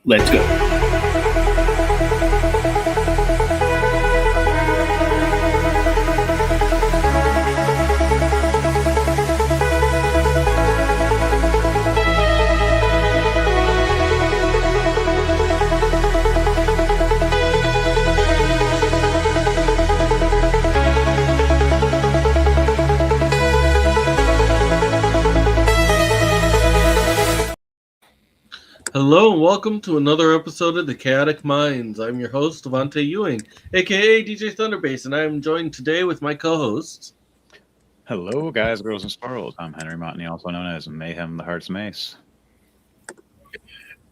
Let's go. Hello and welcome to another episode of The Chaotic Minds. I'm your host, Devontae Ewing, aka DJ Thunderbase, and I am joined today with my co-hosts. Hello, guys, girls, and squirrels. I'm Henry Montney, also known as Mayhem the Heart's Mace.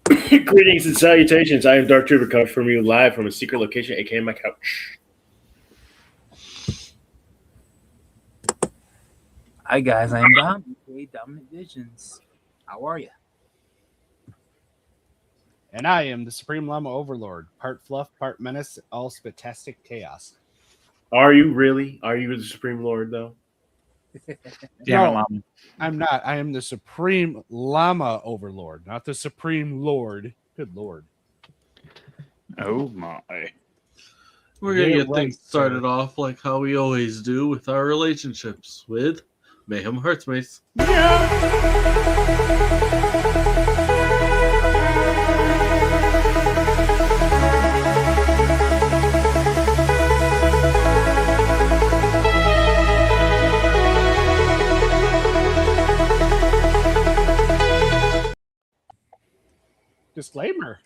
Greetings and salutations. I am Dark Trooper coming from you live from a secret location, aka my couch. Hi guys, I'm Dom, aka Dominant Visions. How are you? And I am the Supreme Llama Overlord, part fluff, part menace, all spatastic chaos. Are you really? Are you the Supreme Lord, though? No, I'm not. I am the Supreme Llama Overlord, not the Supreme Lord. Good Lord. Oh, my. We're going to get things started off like how we always do with our relationships with Mayhem Hearts Mace. Disclaimer.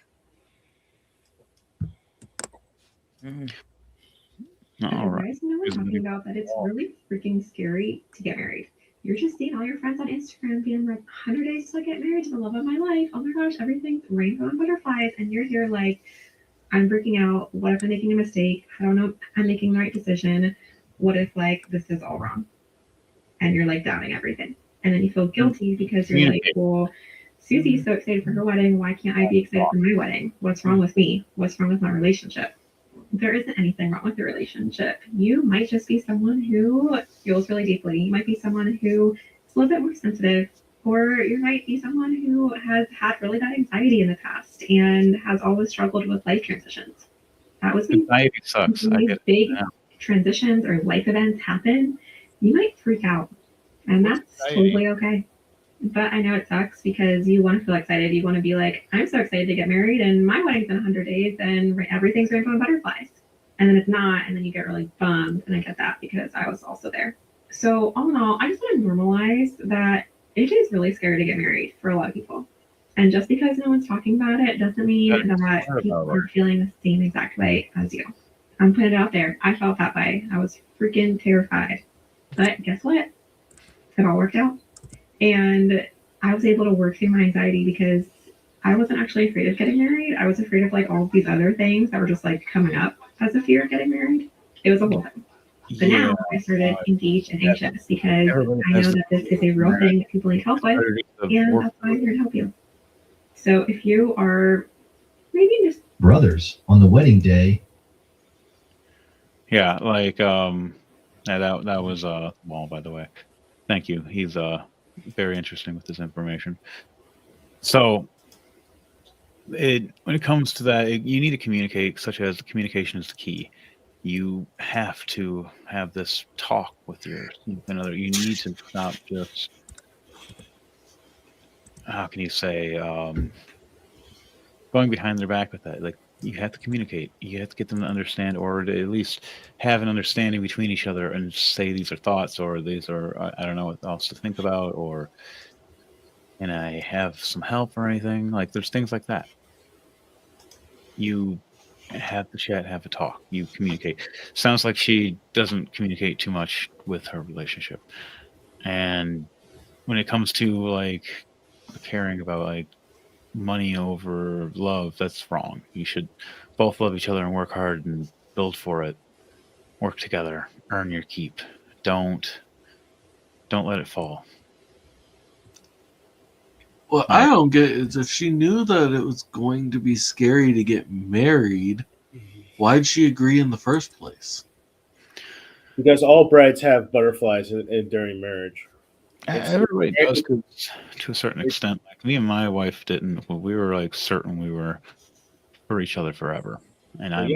All right. Guys, we're talking about that it's really freaking scary to get married. You're just seeing all your friends on Instagram being like, 100 days till I get married to the love of my life. Oh my gosh, everything's rainbow and butterflies. And you're here like, I'm freaking out. What if I'm making a mistake? I don't know if I'm making the right decision. What if like this is all wrong? And you're like doubting everything. And then you feel guilty because you're like, well, Susie's so excited for her wedding. Why can't I be excited for my wedding? What's wrong with me? What's wrong with my relationship? There isn't anything wrong with your relationship. You might just be someone who feels really deeply. You might be someone who is a little bit more sensitive, or you might be someone who has had really bad anxiety in the past and has always struggled with life transitions. That was me. Anxiety sucks. When these big transitions or life events happen, you might freak out, and that's totally okay. But I know it sucks because you want to feel excited. You want to be like, I'm so excited to get married and my wedding's in 100 days and everything's rainbow and butterflies. And then it's not, and then you get really bummed. And I get that because I was also there. So all in all, I just want to normalize that it is really scary to get married for a lot of people. And just because no one's talking about it doesn't mean that people are feeling the same exact way as you. I'm putting it out there. I felt that way. I was freaking terrified. But guess what? It all worked out. And I was able to work through my anxiety because I wasn't actually afraid of getting married. I was afraid of like all these other things that were just like coming up as a fear of getting married. It was a whole thing. But now I started engaged and anxious because I know that this is a real thing that people need help with. And that's why I'm here to help you. So if you are maybe just brothers on the wedding day. Yeah, like that was Wall, by the way. Thank you. He's very interesting with this information. So when it comes to that, you need to communicate, such as communication is the key. You have to have this talk with your significant other. You need to stop just, how can you say, going behind their back with that. Like, you have to communicate. You have to get them to understand, or to at least have an understanding between each other and say these are thoughts, or these are, I don't know what else to think about, or can I have some help or anything? Like, there's things like that. You have the chat, have a talk, you communicate. Sounds like she doesn't communicate too much with her relationship. And when it comes to like caring about like money over love, that's wrong. You should both love each other and work hard and build for it. Work together, earn your keep. Don't let it fall. What I don't get is if she knew that it was going to be scary to get married, why'd she agree in the first place? Because all brides have butterflies during marriage. Everybody does to a certain extent. Like me and my wife didn't. Well, we were like certain we were for each other forever, and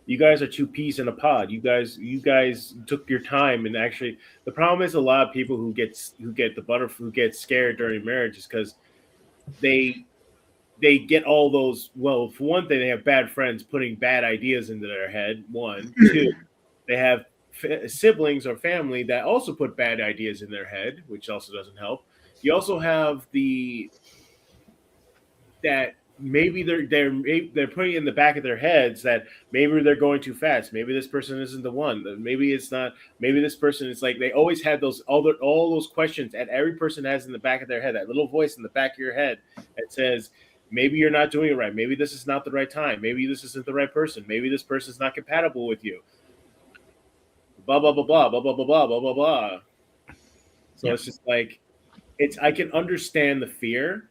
you guys are two peas in a pod. You guys took your time, and actually, the problem is a lot of people who get who get scared during marriage is because they get all those. Well, for one thing, they have bad friends putting bad ideas into their head. One, two, they have siblings or family that also put bad ideas in their head, which also doesn't help. You also have that maybe they're putting in the back of their heads that maybe they're going too fast. Maybe this person isn't the one. Maybe it's not. Maybe this person is like they always had those all those questions that every person has in the back of their head. That little voice in the back of your head that says, maybe you're not doing it right. Maybe this is not the right time. Maybe this isn't the right person. Maybe this person is not compatible with you. Blah blah blah blah blah blah blah blah blah blah blah. So it's just like I can understand the fear,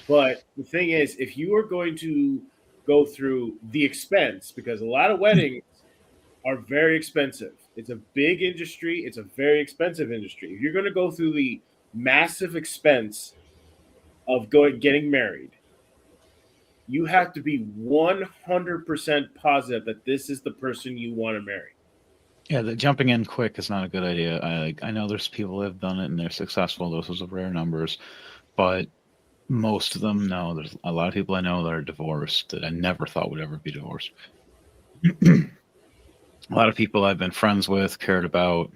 but the thing is, if you are going to go through the expense, because a lot of weddings are very expensive. It's a big industry. It's a very expensive industry. If you're going to go through the massive expense of getting married, you have to be 100% positive that this is the person you want to marry. Yeah, the jumping in quick is not a good idea. I know there's people that have done it and they're successful. Those are rare numbers, but most of them, no. There's a lot of people I know that are divorced that I never thought would ever be divorced. A lot of people I've been friends with, cared about,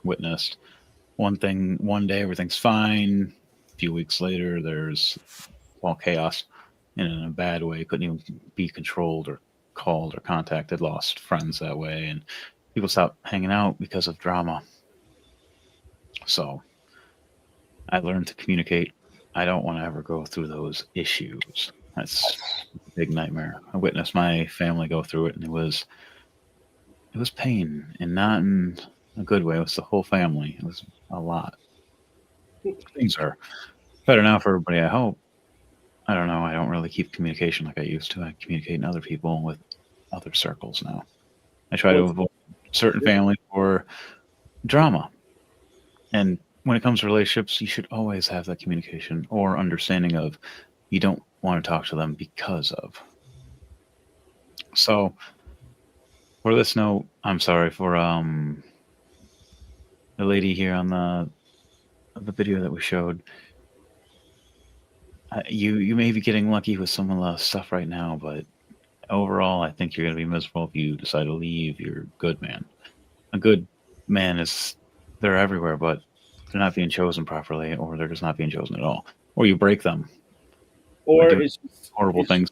witnessed. One day everything's fine. A few weeks later, there's all chaos, and in a bad way. Couldn't even be controlled or called or contacted. Lost friends that way, and people stop hanging out because of drama. So I learned to communicate. I don't want to ever go through those issues. That's a big nightmare. I witnessed my family go through it, and it was pain, and not in a good way. It was the whole family. It was a lot. Things are better now for everybody, I hope. I don't know. I don't really keep communication like I used to. I communicate in other people with other circles now. I try to avoid certain family for drama. And when it comes to relationships, you should always have that communication or understanding of you don't want to talk to them because of. So for this note, I'm sorry for the lady here on the video that we showed. You may be getting lucky with some of the stuff right now, but overall, I think you're going to be miserable if you decide to leave your good man. A good man they're everywhere, but they're not being chosen properly, or they're just not being chosen at all. Or you break them. Or it's horrible things.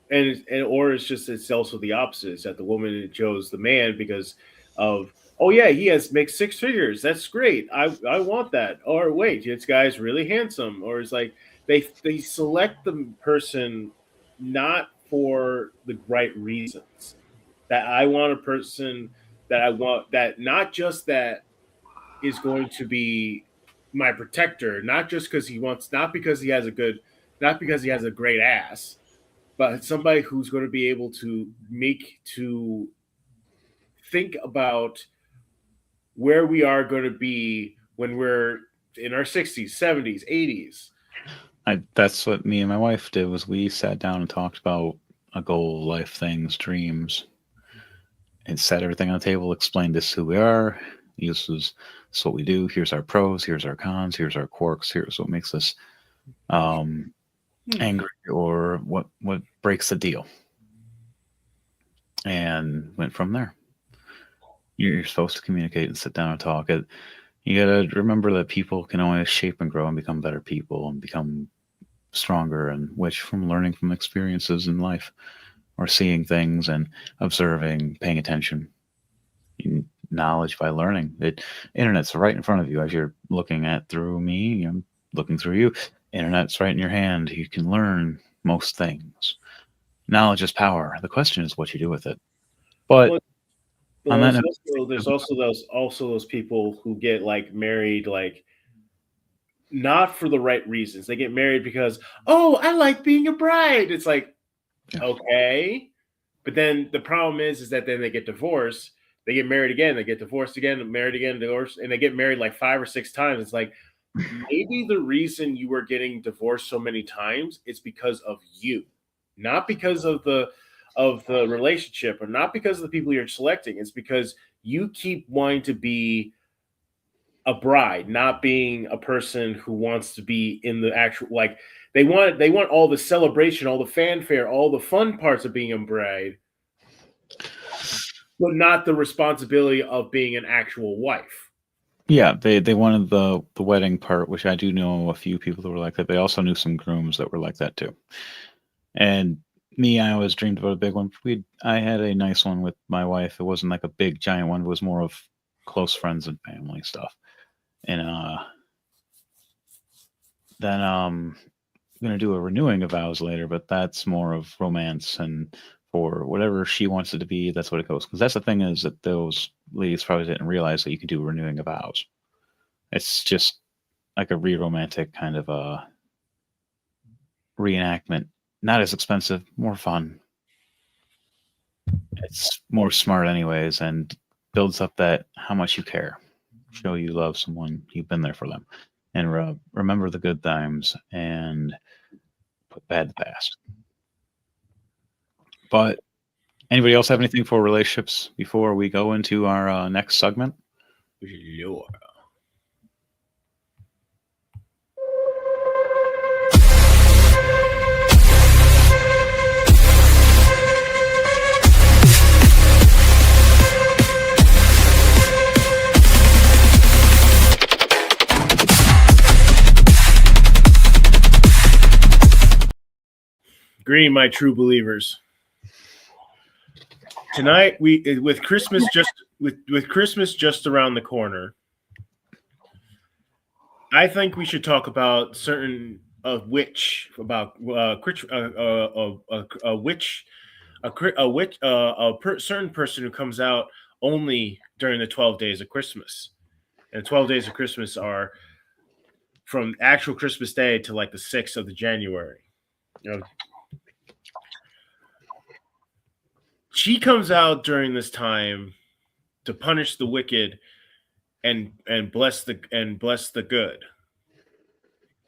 It's also the opposite. It's that the woman chose the man because of, oh yeah, he makes six figures. That's great. I want that. Or wait, this guy's really handsome. Or it's like they select the person not for the right reasons. That I want a person that I want that not just that is going to be my protector, not just because not because he has a great ass, but somebody who's going to be able to think about where we are going to be when we're in our 60s, 70s, 80s. That's what me and my wife did. Was we sat down and talked about a goal, life things, dreams, and set everything on the table. Explained this who we are. This is what we do. Here's our pros. Here's our cons. Here's our quirks. Here's what makes us angry, or what breaks the deal, and went from there. You're supposed to communicate and sit down and talk. You gotta remember that people can always shape and grow and become better people and become stronger, and which from learning from experiences in life, or seeing things and observing, paying attention. Knowledge by learning. Internet's right in front of you as you're looking at through me. I'm looking through you. Internet's right in your hand. You can learn most things. Knowledge is power. The question is what you do with it. But there's also those people who get like married like not for the right reasons. They get married because, oh, I like being a bride. It's like, okay. But then the problem is that then they get divorced. They get married again, they get divorced again, married again, divorced, and they get married like 5 or 6 times. It's like maybe the reason you were getting divorced so many times is because of you, not because of the relationship, or not because of the people you're selecting. It's because you keep wanting to be a bride, not being a person who wants to be in the actual, like, they want all the celebration, all the fanfare, all the fun parts of being a bride, but not the responsibility of being an actual wife. Yeah, they wanted the wedding part, which I do know a few people that were like that. They also knew some grooms that were like that too. And me, I always dreamed about a big one. I had a nice one with my wife. It wasn't like a big giant one. It was more of close friends and family stuff. And then I'm gonna do a renewing of vows later, but that's more of romance, and for whatever she wants it to be, that's what it goes. Because that's the thing, is that those ladies probably didn't realize that you could do renewing of vows. It's just like a re-romantic kind of a reenactment. Not as expensive, more fun. It's more smart anyways, and builds up that how much you care. Show you love someone, you've been there for them. And remember the good times and put bad in the past. But anybody else have anything for relationships before we go into our next segment? Lord. Greeting, my true believers. Tonight, with Christmas just around the corner, I think we should talk about certain a certain person who comes out only during the 12 days of Christmas, and 12 days of Christmas are from actual Christmas Day to like the 6th of the January. You know, she comes out during this time to punish the wicked and bless the good.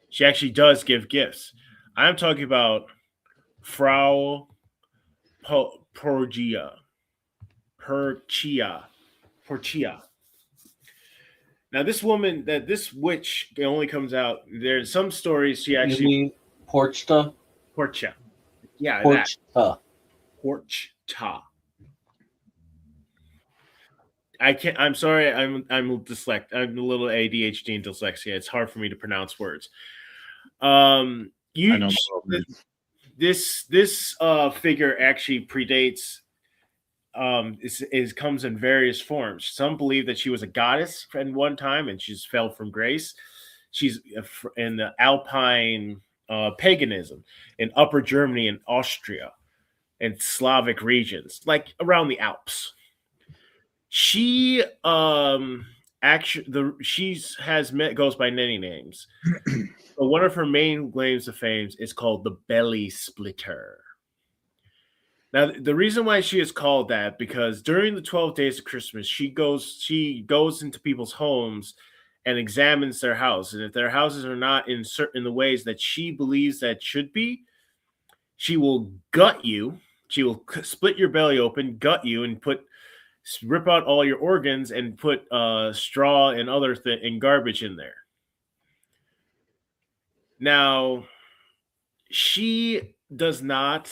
She actually does give gifts. I'm talking about Frau Porcia. Now, this witch only comes out. There's some stories she actually. You mean Porchta? Porcia. Yeah, Porchta. Porchta. I can't. I'm sorry. I'm dyslexic. I'm a little ADHD and dyslexia. It's hard for me to pronounce words. This figure actually predates. Comes in various forms. Some believe that she was a goddess at one time and she's fell from grace. She's in the Alpine paganism in Upper Germany and Austria and Slavic regions, like around the Alps. She goes by many names. But one of her main claims to fame is called the Belly Splitter. Now, the reason why she is called that, because during the 12 days of Christmas, she goes into people's homes and examines their house. And if their houses are not in the ways that she believes that should be, she will gut you. She will split your belly open, gut you, and rip out all your organs and put straw and other and garbage in there. Now, she does not.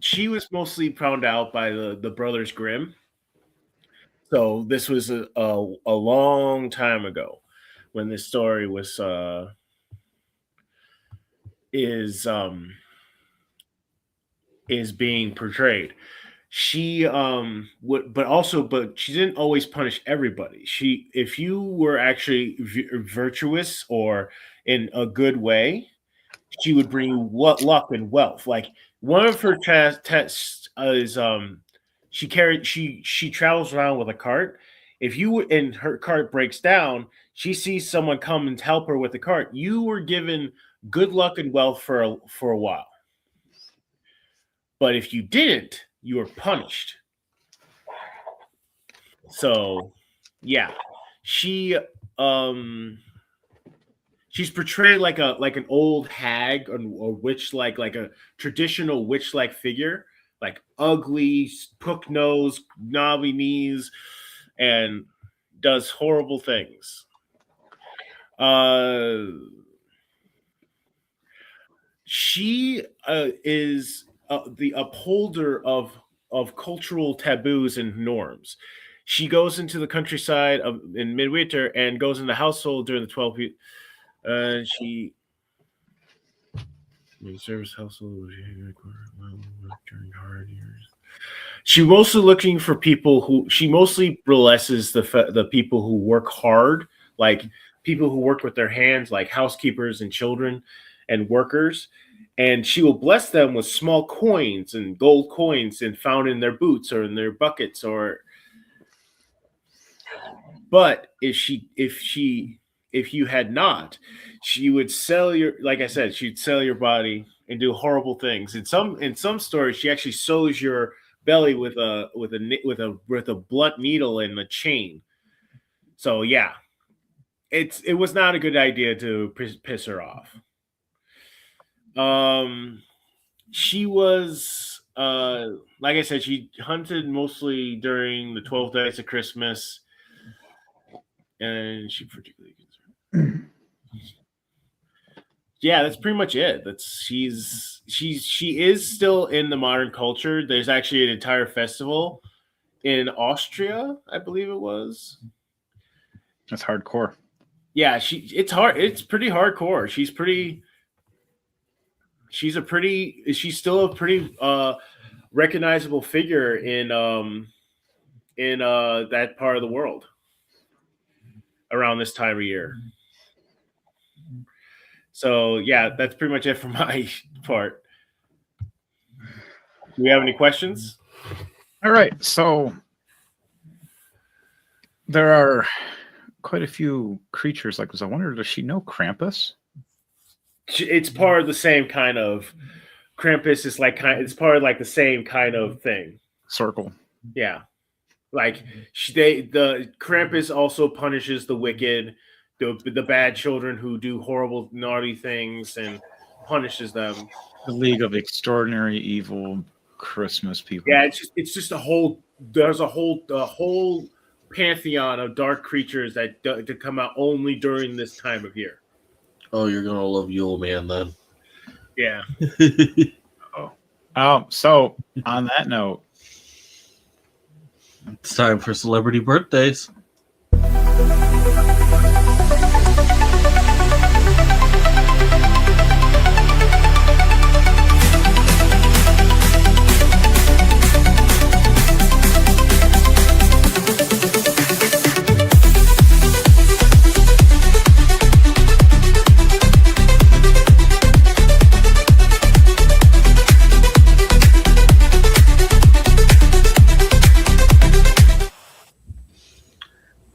She was mostly found out by the Brothers Grimm. So this was a long time ago when this story was is being portrayed. She but she didn't always punish everybody. If you were actually virtuous or in a good way, she would bring you luck and wealth. Like, one of her tests is she travels around with a cart. If and her cart breaks down, she sees someone come and help her with the cart. You were given good luck and wealth for a while. But if you didn't, you were punished. So, yeah, she she's portrayed like an old hag or witch, like a traditional witch like figure, like ugly, hook nose, knobby knees, and does horrible things. She is the upholder of cultural taboos and norms. She goes into the countryside in midwinter and goes in the household during the 12 weeks. She service household during hard years. She mostly looking for people who she mostly burlesques the people who work hard, like people who work with their hands, like housekeepers and children and workers. And she will bless them with small coins and gold coins and found in their boots or in their buckets but if you had not, she would sell like I said, she'd sell your body and do horrible things. In some stories, she actually sews your belly with a blunt needle and a chain. So yeah, it was not a good idea to piss her off. She was like I said, she hunted mostly during the 12 days of Christmas, and she particularly concerned. Yeah, that's pretty much it. She is still in the modern culture. There's actually an entire festival in Austria, I believe it was. That's hardcore. Yeah, it's pretty hardcore. She's still a pretty recognizable figure in that part of the world around this time of year. So yeah, that's pretty much it for my part. Do we have any questions? All right, so there are quite a few creatures like this. I wonder, does she know Krampus? It's part of the same kind of Krampus is it's part of like the same kind of thing. Circle. Yeah. Like the Krampus also punishes the wicked, the bad children who do horrible, naughty things, and punishes them. The League of Extraordinary Evil Christmas People. Yeah, it's just there's a whole pantheon of dark creatures that come out only during this time of year. Oh, you're gonna love Yule Man then. Yeah. So on that note, it's time for celebrity birthdays.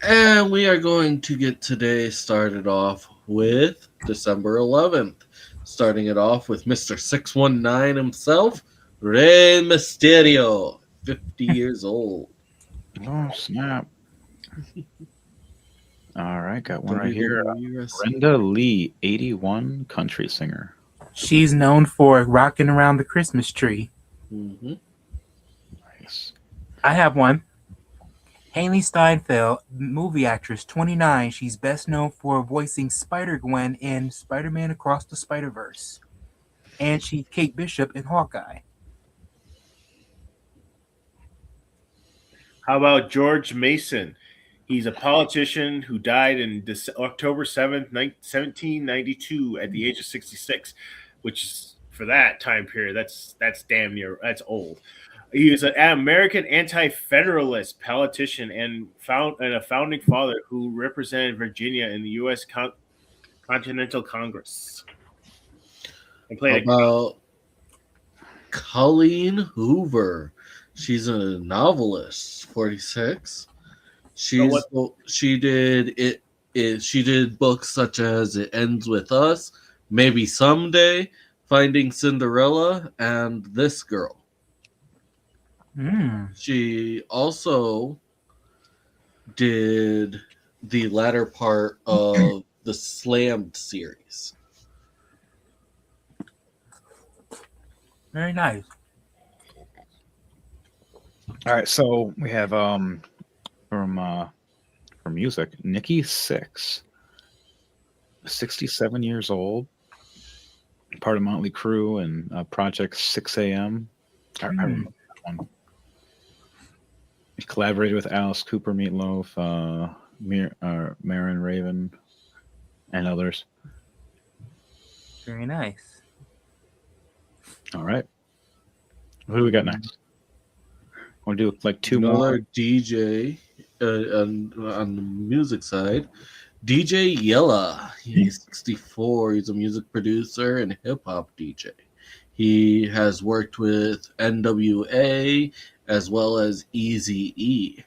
And we are going to get today started off with December 11th. Starting it off with Mr. 619 himself, Rey Mysterio, 50 years old. Oh, snap. All right, got one right here. Brenda Lee, 81, country singer. She's known for rocking around the Christmas tree. Mm-hmm. Nice. I have one. Haley Steinfeld, movie actress, 29. She's best known for voicing Spider-Gwen in Spider-Man Across the Spider-Verse. And she's Kate Bishop in Hawkeye. How about George Mason? He's a politician who died in October 7th, 1792 at the age of 66, which is, for that time period, that's damn near, that's old. He was an American anti-federalist politician and a founding father who represented Virginia in the U.S. Continental Congress. And played about Colleen Hoover. She's a novelist, 46. She did books such as It Ends With Us, Maybe Someday, Finding Cinderella, and This Girl. She also did the latter part of the Slammed series. Very nice. All right, so we have from music, Nikki Sixx, 67 years old, part of Motley Crue and Project 6 AM. I remember that one. He collaborated with Alice Cooper, Meatloaf, Marin Raven, and others. Very nice. All right. Who do we got next? We'll do like two Another more. DJ on the music side. DJ Yella. He's 64. He's a music producer and hip hop DJ. He has worked with NWA as well as Eazy-E.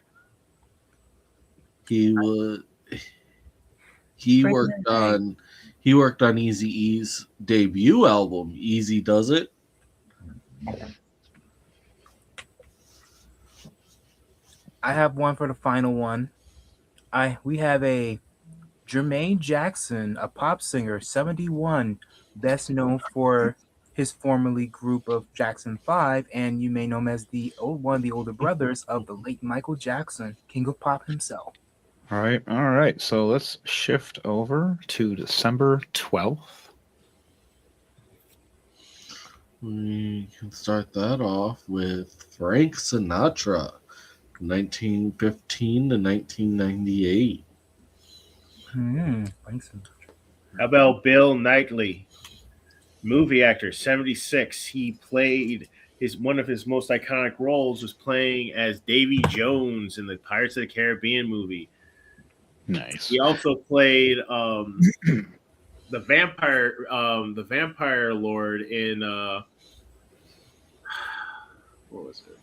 He worked on Eazy-E's debut album, Easy Does It. I have one for the final one. We have a Jermaine Jackson, a pop singer, 71, best known for his formerly group of Jackson 5, and you may know him as one of the older brothers of the late Michael Jackson, king of pop himself. All right. So let's shift over to December 12th. We can start that off with Frank Sinatra, 1915 to 1998. Thanks. How about Bill Knightley, movie actor, 76. He played one of his most iconic roles was playing as Davy Jones in the Pirates of the Caribbean movie. Nice. He also played the vampire lord in what was it?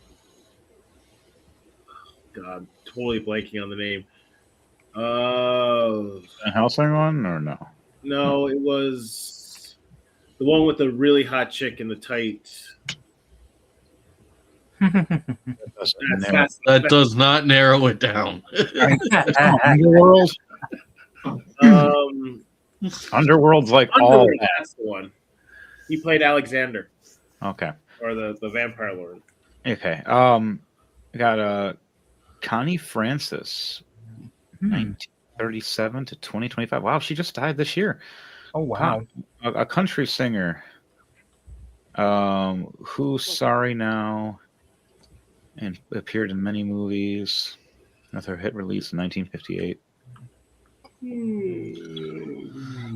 God, totally blanking on the name. Van Helsing one or no? No, it was the one with the really hot chick in the tights. That does not narrow it down. Underworld. Underworld's like all Underworld, that's the one. He played Alexander. Okay. Or the vampire lord. Okay. I got Connie Francis, 1937 to 2025. Wow, she just died this year. Oh wow. A country singer. Who's Sorry Now, and appeared in many movies with her hit release in 1958.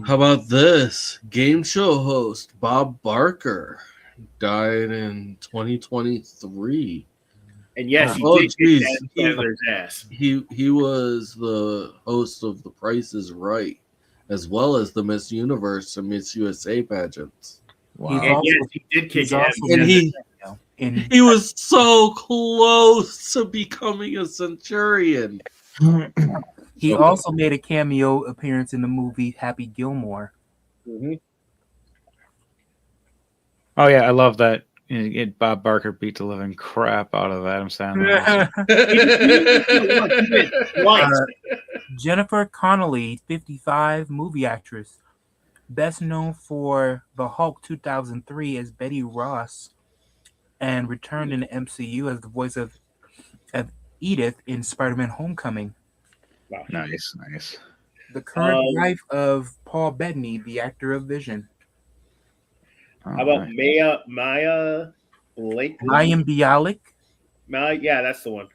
How about this? Game show host Bob Barker died in 2023. And yes, he did get Adam Sandler's ass. He was the host of The Price is Right, as well as the Miss Universe and Miss USA pageants. Wow. And yes, he did kick ass. And he was so close to becoming a Centurion. He also made a cameo appearance in the movie Happy Gilmore. Mm-hmm. Oh yeah, I love that. Bob Barker beat the living crap out of Adam Sandler. Jennifer Connelly, 55, movie actress, best known for The Hulk 2003 as Betty Ross, and returned in the MCU as the voice of Edith in Spider-Man: Homecoming. Wow. Nice. The current wife of Paul Bettany, the actor of Vision. How about Maya Blakely? Mayim Bialik. Yeah, that's the one.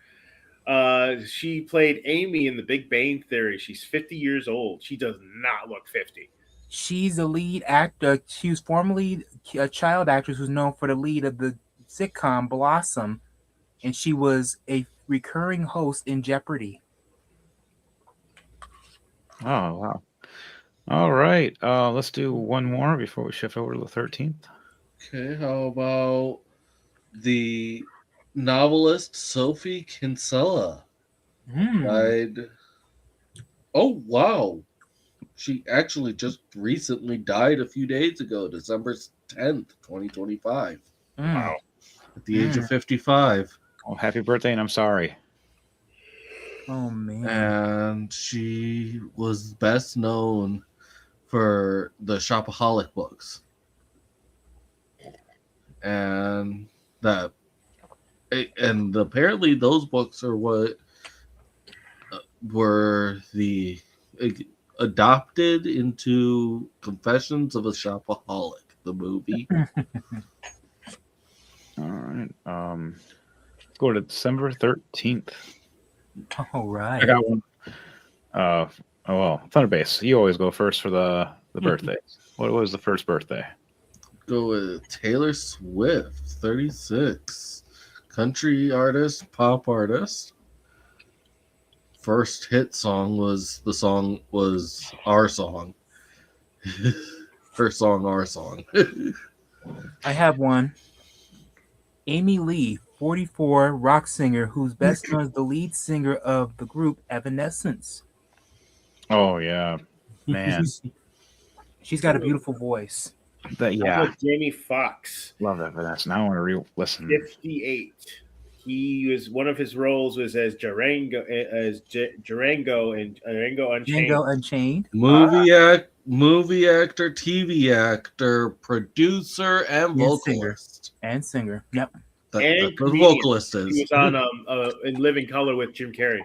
She played Amy in The Big Bang Theory. She's 50 years old. She does not look 50. She's the lead actor. She was formerly a child actress who's known for the lead of the sitcom Blossom, and she was a recurring host in Jeopardy. Oh, wow. All right. Let's do one more before we shift over to the 13th. Okay, how about the novelist Sophie Kinsella? Died. Oh, wow. She actually just recently died a few days ago, December 10th, 2025. Wow. At the age of 55. Oh, happy birthday, and I'm sorry. Oh man. And she was best known for the Shopaholic books. And apparently those books are what were the adopted into Confessions of a Shopaholic, the movie. All right. Let's go to December 13th. All right. I got one. Thunderbase, you always go first for the birthdays. What was the first birthday? Go with Taylor Swift, 36. Country artist, pop artist. First hit song was Our Song. First song, Our Song. I have one. Amy Lee, 44, rock singer who's best known as the lead singer of the group Evanescence. Oh yeah, man. She's got a beautiful voice. Jamie Foxx. Love Evanescence. Now I want to re-listen. 58. He was one of his roles was as Durango in Durango Unchained. Django Unchained. Movie actor, TV actor, producer, and vocalist. And singer. Yep. The vocalist is. He was on in Living Color with Jim Carrey.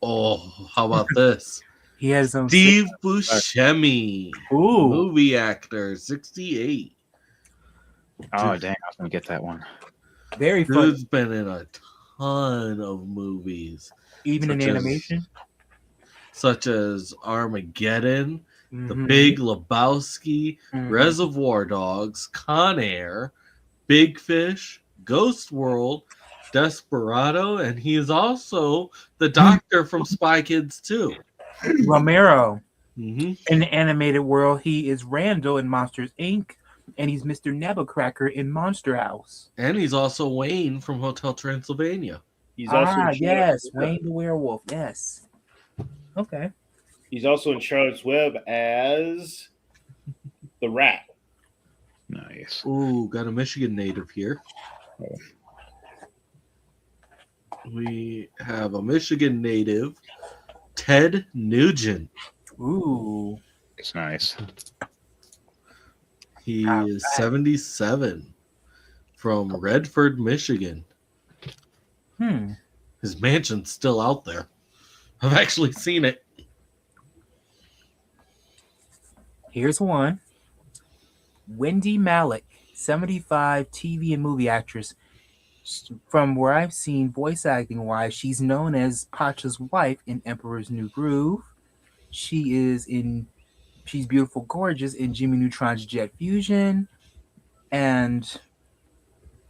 Oh, how about this? He has some Steve Buscemi. Ooh. Movie actor, 68. Oh dang, I was gonna get that one. Very funny. Dude's been in a ton of movies. Even in animation? Such as Armageddon, The Mhm. Big Lebowski, Mhm. Reservoir Dogs, Con Air, Big Fish, Ghost World, Desperado, and he is also the doctor from Spy Kids 2. Romero. Mm-hmm. In the animated world, he is Randall in Monsters, Inc., and he's Mr. Nebblecracker in Monster House. And he's also Wayne from Hotel Transylvania. He's also in yes, Charlotte's Wayne the Werewolf. Yes. Okay. He's also in Charlotte's Web as the Rat. Nice. Ooh, got a Michigan native here. We have a Michigan native, Ted Nugent. Ooh. It's nice. He is 77 from Redford, Michigan. His mansion's still out there. I've actually seen it. Here's one. Wendy Malick, 75, TV and movie actress. From where I've seen voice acting wise, she's known as Pacha's wife in Emperor's New Groove. She's Beautiful Gorgeous in Jimmy Neutron's Jet Fusion. And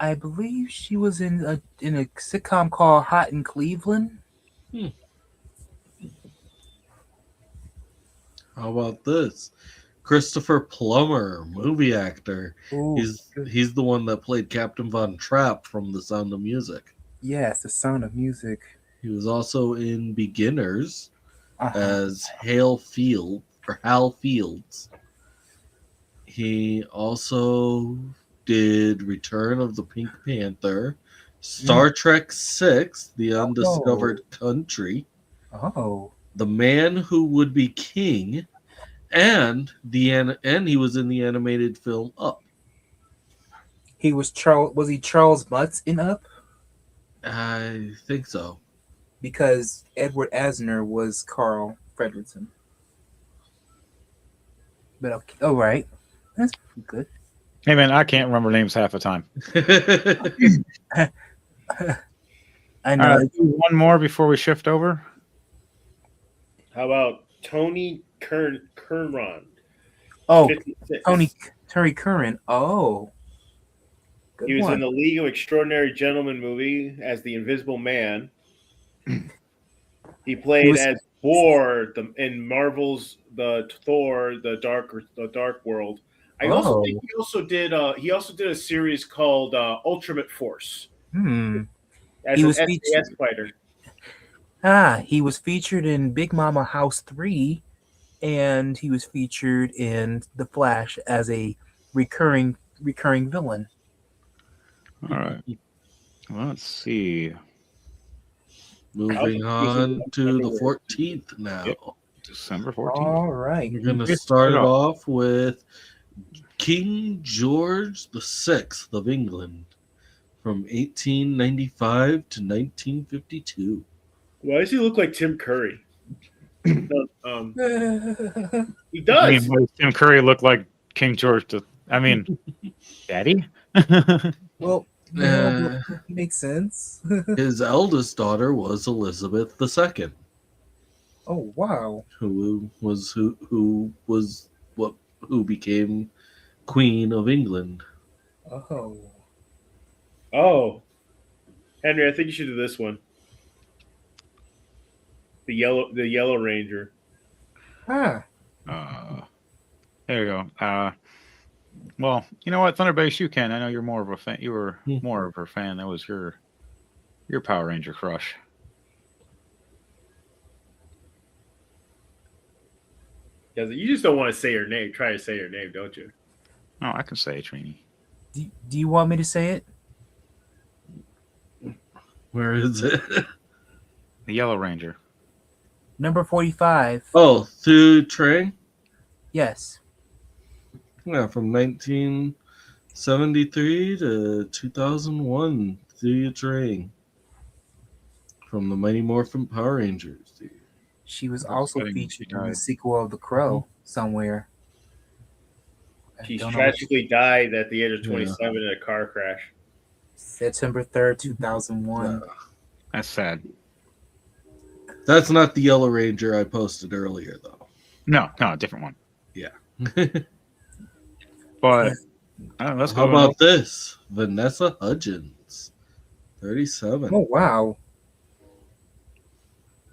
I believe she was in a sitcom called Hot in Cleveland. How about this? Christopher Plummer, movie actor. Ooh, He's the one that played Captain Von Trapp from The Sound of Music. yes, The Sound of Music. He was also in Beginners as Hal Fields. He also did Return of the Pink Panther, Star Trek VI, The Undiscovered Country, The Man Who Would Be King, and he was in the animated film Up. He was Charles. Was he Charles Butts in Up? I think so. Because Edward Asner was Carl Fredrickson. But okay, all right, that's good. Hey man, I can't remember names half the time. I know. One more before we shift over. How about Tony Curran? Oh, 56. Terry Curran. Oh, good He was one. in the League of Extraordinary Gentlemen movie as the Invisible Man. He played as Thor in Marvel's the Thor, the Dark World. I also think he also did a series called Ultimate Force. As He an was SAS fighter. He was featured in Big Mama House 3, and he was featured in The Flash as a recurring villain. All right. Well, let's see. Moving on to the 14th now. Yep. December 14th. All right. We're going to Yes, start it start off with King George VI of England from 1895 to 1952. Why does he look like Tim Curry? He I does. mean, what does Tim Curry look like King George? Daddy? Well, Uh, makes sense. His eldest daughter was Elizabeth II, Oh wow. who became Queen of England. Oh. Oh, Henry, I think you should do this one. The Yellow Ranger. Ah. There you go. Well, you know what, Thunderbase, you can. I know you're more of a fan. You were more of her fan. That was your Power Ranger crush. Yeah, you just don't want to say her name. Try to say her name, don't you? Oh, I can say it, Trini. Do you want me to say it? Where is it? The Yellow Ranger. Number 45. Oh, Thu Trang? Yes. Yeah, from 1973 to 2001. Thu Trang. From the Mighty Morphin Power Rangers. Dude. She was also Exciting. featured in the sequel of The Crow somewhere. I She don't know tragically died at the age of 27 in a car crash. September 3rd, 2001. That's sad. That's not the Yellow Ranger I posted earlier, though. No, a different one. Yeah. But let's How go. about this? Vanessa Hudgens, 37. Oh wow.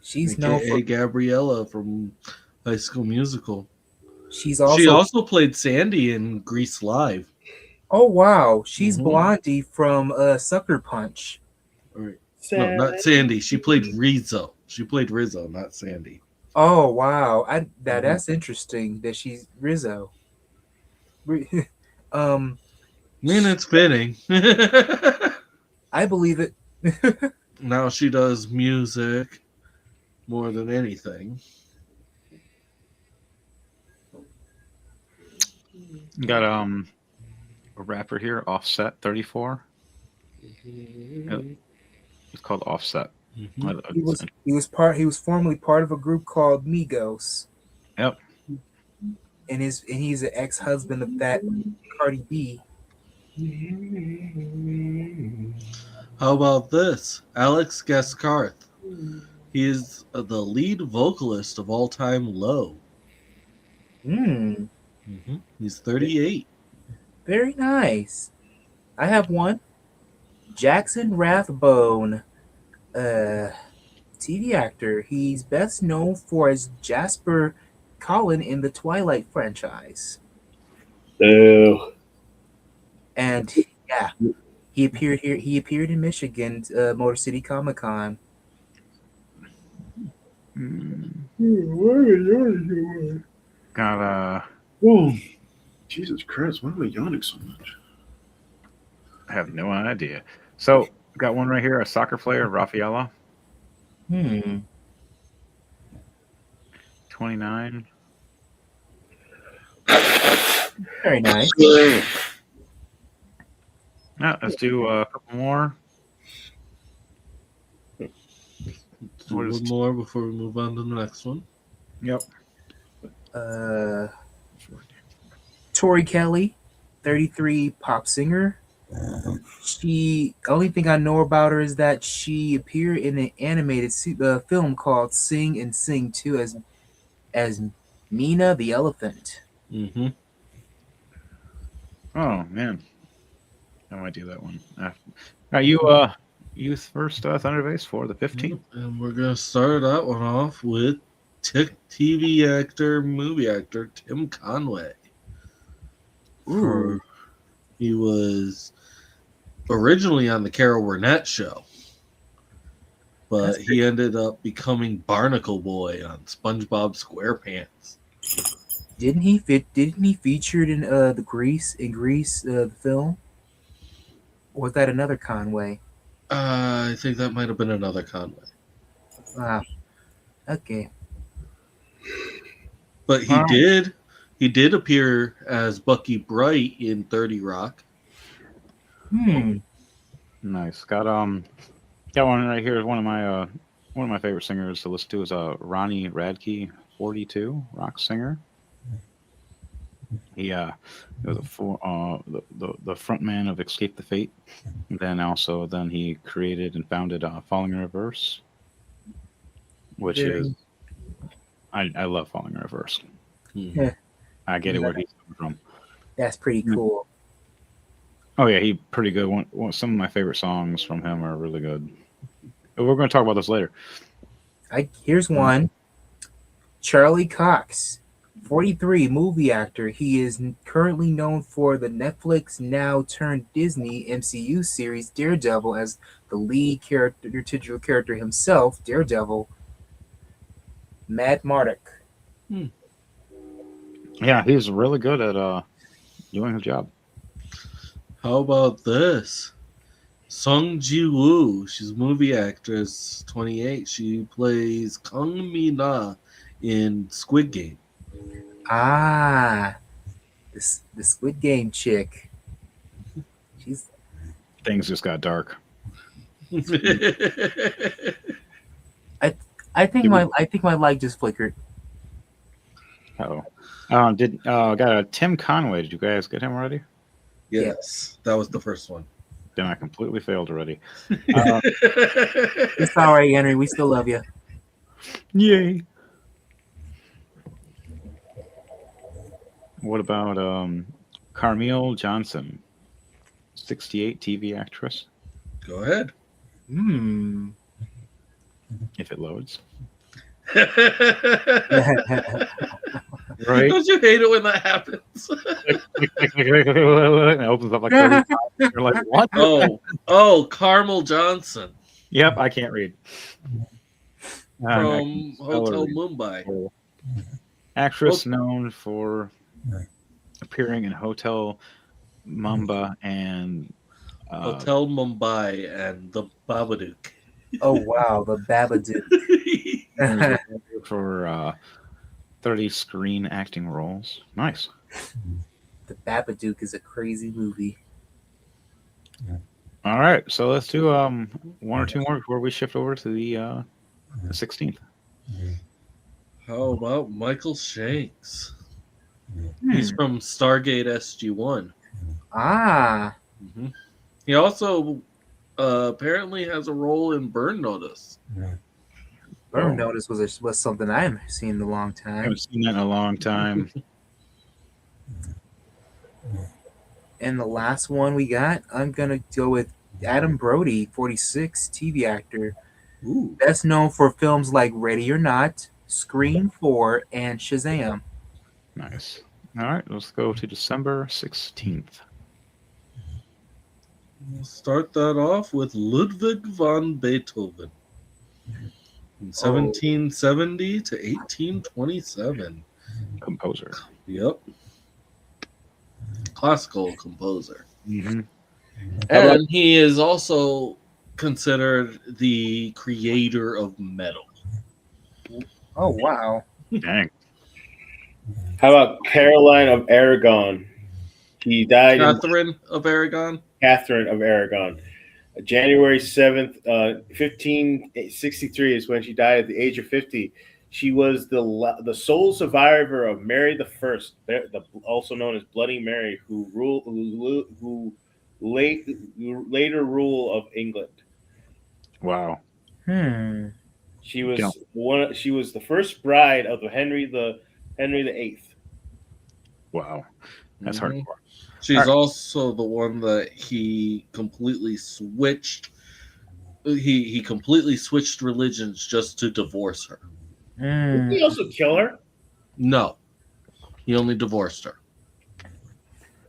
She's known AKA for. Gabriella from High School Musical. She She also. also played Sandy in Grease Live. Oh wow. She's Mhm. Blondie from Sucker Punch. Right. No, not Sandy. She played Rizzo. She played Rizzo, not Sandy. Oh wow. That's interesting that she's Rizzo. I mean, it's fitting. I believe it. Now she does music more than anything. Got a rapper here, Offset 34. It's called Offset. Mhm. He was formerly part of a group called Migos. Yep. And he's an ex-husband of that Cardi B. How about this? Alex Gaskarth. He is the lead vocalist of All Time Low. Hmm. He's 38. Very nice. I have one. Jackson Rathbone, TV actor. He's best known for as Jasper Collin in the Twilight franchise. Ew. And yeah, he appeared here. He appeared in Michigan, Motor City Comic Con. Got Whoa. Jesus Christ, why am I yawning so much? I have no idea. So got one right here, a soccer player, Rafaela, 29. Very nice. Now let's do a couple more. One more before we move on to the next one. Yep. Tori Kelly, 33, pop singer. Only thing I know about her is that she appeared in an animated film called Sing and Sing 2 as Mina the elephant. Mm-hmm. Oh man, I might do that one. Are you youth first, Thunderbase for the 15th? And we're gonna start that one off with TV actor, movie actor Tim Conway. He was originally on the Carol Burnett show, but he ended up becoming Barnacle Boy on SpongeBob SquarePants. Didn't he featured in the Grease the film? Or was that another Conway? I think that might have been another Conway. Wow. Okay. But he did appear as Bucky Bright in 30 Rock. Nice. Got one right here. One of my favorite singers to listen to is Ronnie Radke, 42 rock singer. He was the front man of Escape the Fate. And then he created and founded Falling in Reverse, which is I love Falling in Reverse. Yeah. I get it where he's coming from. That's pretty cool. Oh yeah, he's pretty good. Some of my favorite songs from him are really good. We're going to talk about this later. Here's one. Charlie Cox, 43, movie actor. He is currently known for the Netflix now turned Disney MCU series Daredevil as the lead titular character himself, Daredevil, Matt Murdock. Yeah, he's really good at doing his job. How about this? Sung Ji Woo. She's a movie actress, 28. She plays Kang Mi Na in Squid Game. The Squid Game chick. Things just got dark. I think my light just flickered. Got Tim Conway. Did you guys get him already? Yes, that was the first one. Then I completely failed already. It's all right, Henry. We still love you. Yay. What about Carmel Johnson, 68, TV actress? Go ahead. If it loads. Right? Don't you hate it when that happens? It opens up like 35. You're like, what? Oh, Carmel Johnson. Yep, I can't read. From Hotel Mumbai. Actress known for appearing in Hotel Mumbai and Hotel Mumbai and The Babadook. Oh wow, The Babadook. For 30 screen acting roles. Nice. The Babadook is a crazy movie. All right, so let's do one or two more before we shift over to the 16th. How about Michael Shanks? He's from Stargate SG-1. Mm-hmm. He also apparently has a role in Burn Notice. Burn Notice was something I haven't seen in a long time. I haven't seen that in a long time. And the last one we got, I'm going to go with Adam Brody, 46, TV actor. Ooh. Best known for films like Ready or Not, Scream 4, and Shazam. Nice. All right, let's go to December 16th. We'll start that off with Ludwig van Beethoven. From 1770 to 1827. Composer. Yep. Classical composer. Mm-hmm. And he is also considered the creator of metal. Oh, wow. Dang. How about Caroline of Aragon? He died. Catherine of Aragon. January 7th, 1563 is when she died at the age of 50. She was the sole survivor of Mary the First, also known as Bloody Mary, who later rule of England. Wow. She was She was the first bride of Henry VIII. Wow, that's hardcore. She's also the one that he completely switched. He completely switched religions just to divorce her. Did he also kill her? No, he only divorced her.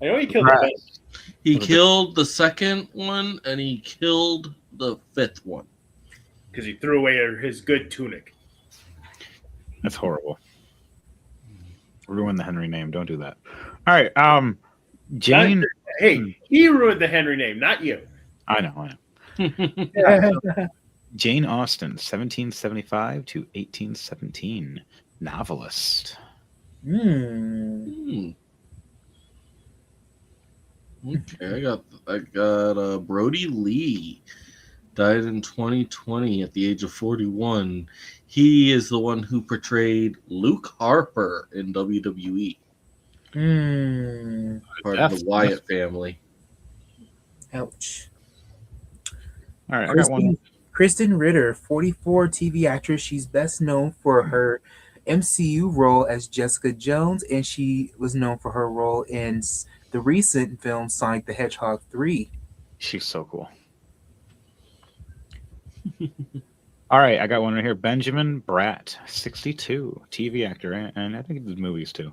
I know he killed the best. He killed the second one, and he killed the fifth one because he threw away his good tunic. That's horrible. Ruin the Henry name. Don't do that. All right. Jane. Hey, he ruined the Henry name, not you. I know. Jane Austen, 1775 to 1817, novelist. Hmm. Okay, I got Brody Lee, died in 2020 at the age of 41. He is the one who portrayed Luke Harper in WWE, part of the Wyatt family. Ouch. All right, I got one. Kristen Ritter, 44, TV actress. She's best known for her MCU role as Jessica Jones, and she was known for her role in the recent film Sonic the Hedgehog 3. She's so cool. All right, I got one right here. Benjamin Bratt, 62, TV actor, and I think he did movies too.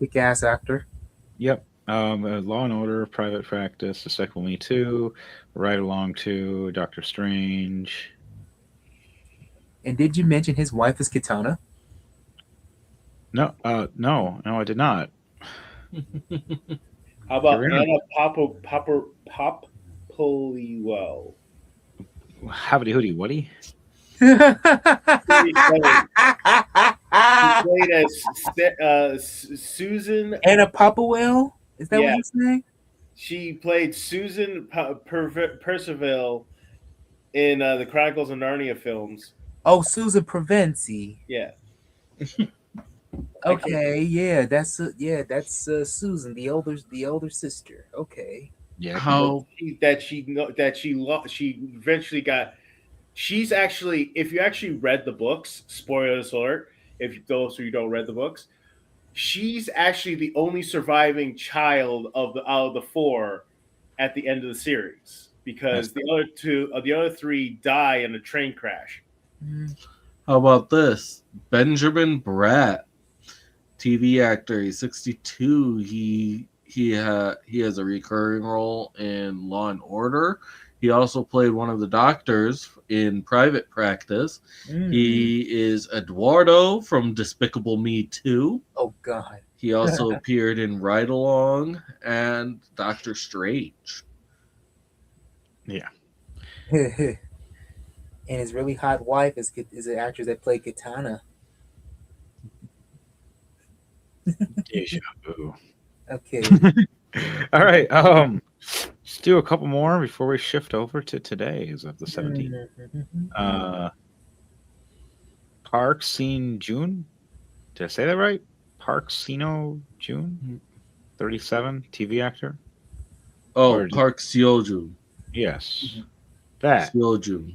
Kick-ass actor. Yep. Law and Order, Private Practice, Despicable Me 2, Ride Along 2, Doctor Strange. And did you mention his wife is Kitana? No, I did not. How about Karina. Anna Popplewell? Howdy hoody, whatty? She played as Susan. Anna Popplewell? Is that Yeah. what you're saying? She played Susan Percival in the Chronicles of Narnia films. Oh, Susan Provenzi. Yeah. Okay, yeah, that's Susan, the elder sister. Okay. Yeah. How She eventually got. She's actually, if you actually read the books, spoiler alert, if those who don't read the books, she's actually the only surviving child out of the four at the end of the series because the other three die in a train crash. How about this? Benjamin Bratt, TV actor. He's 62. He has a recurring role in Law and Order. He also played one of the doctors in Private Practice. He is Eduardo from Despicable Me 2. Oh God. He also appeared in Ride Along and Doctor Strange. Yeah. And his really hot wife is an actress that played Kitana. Deja vu. Okay. All right. Let's do a couple more before we shift over to today's of the 17th. Park Sin Jun. Did I say that right? Park Sino Jun, 37, TV actor. Oh, Park Seo-joon. Yes. That. Seo-joon.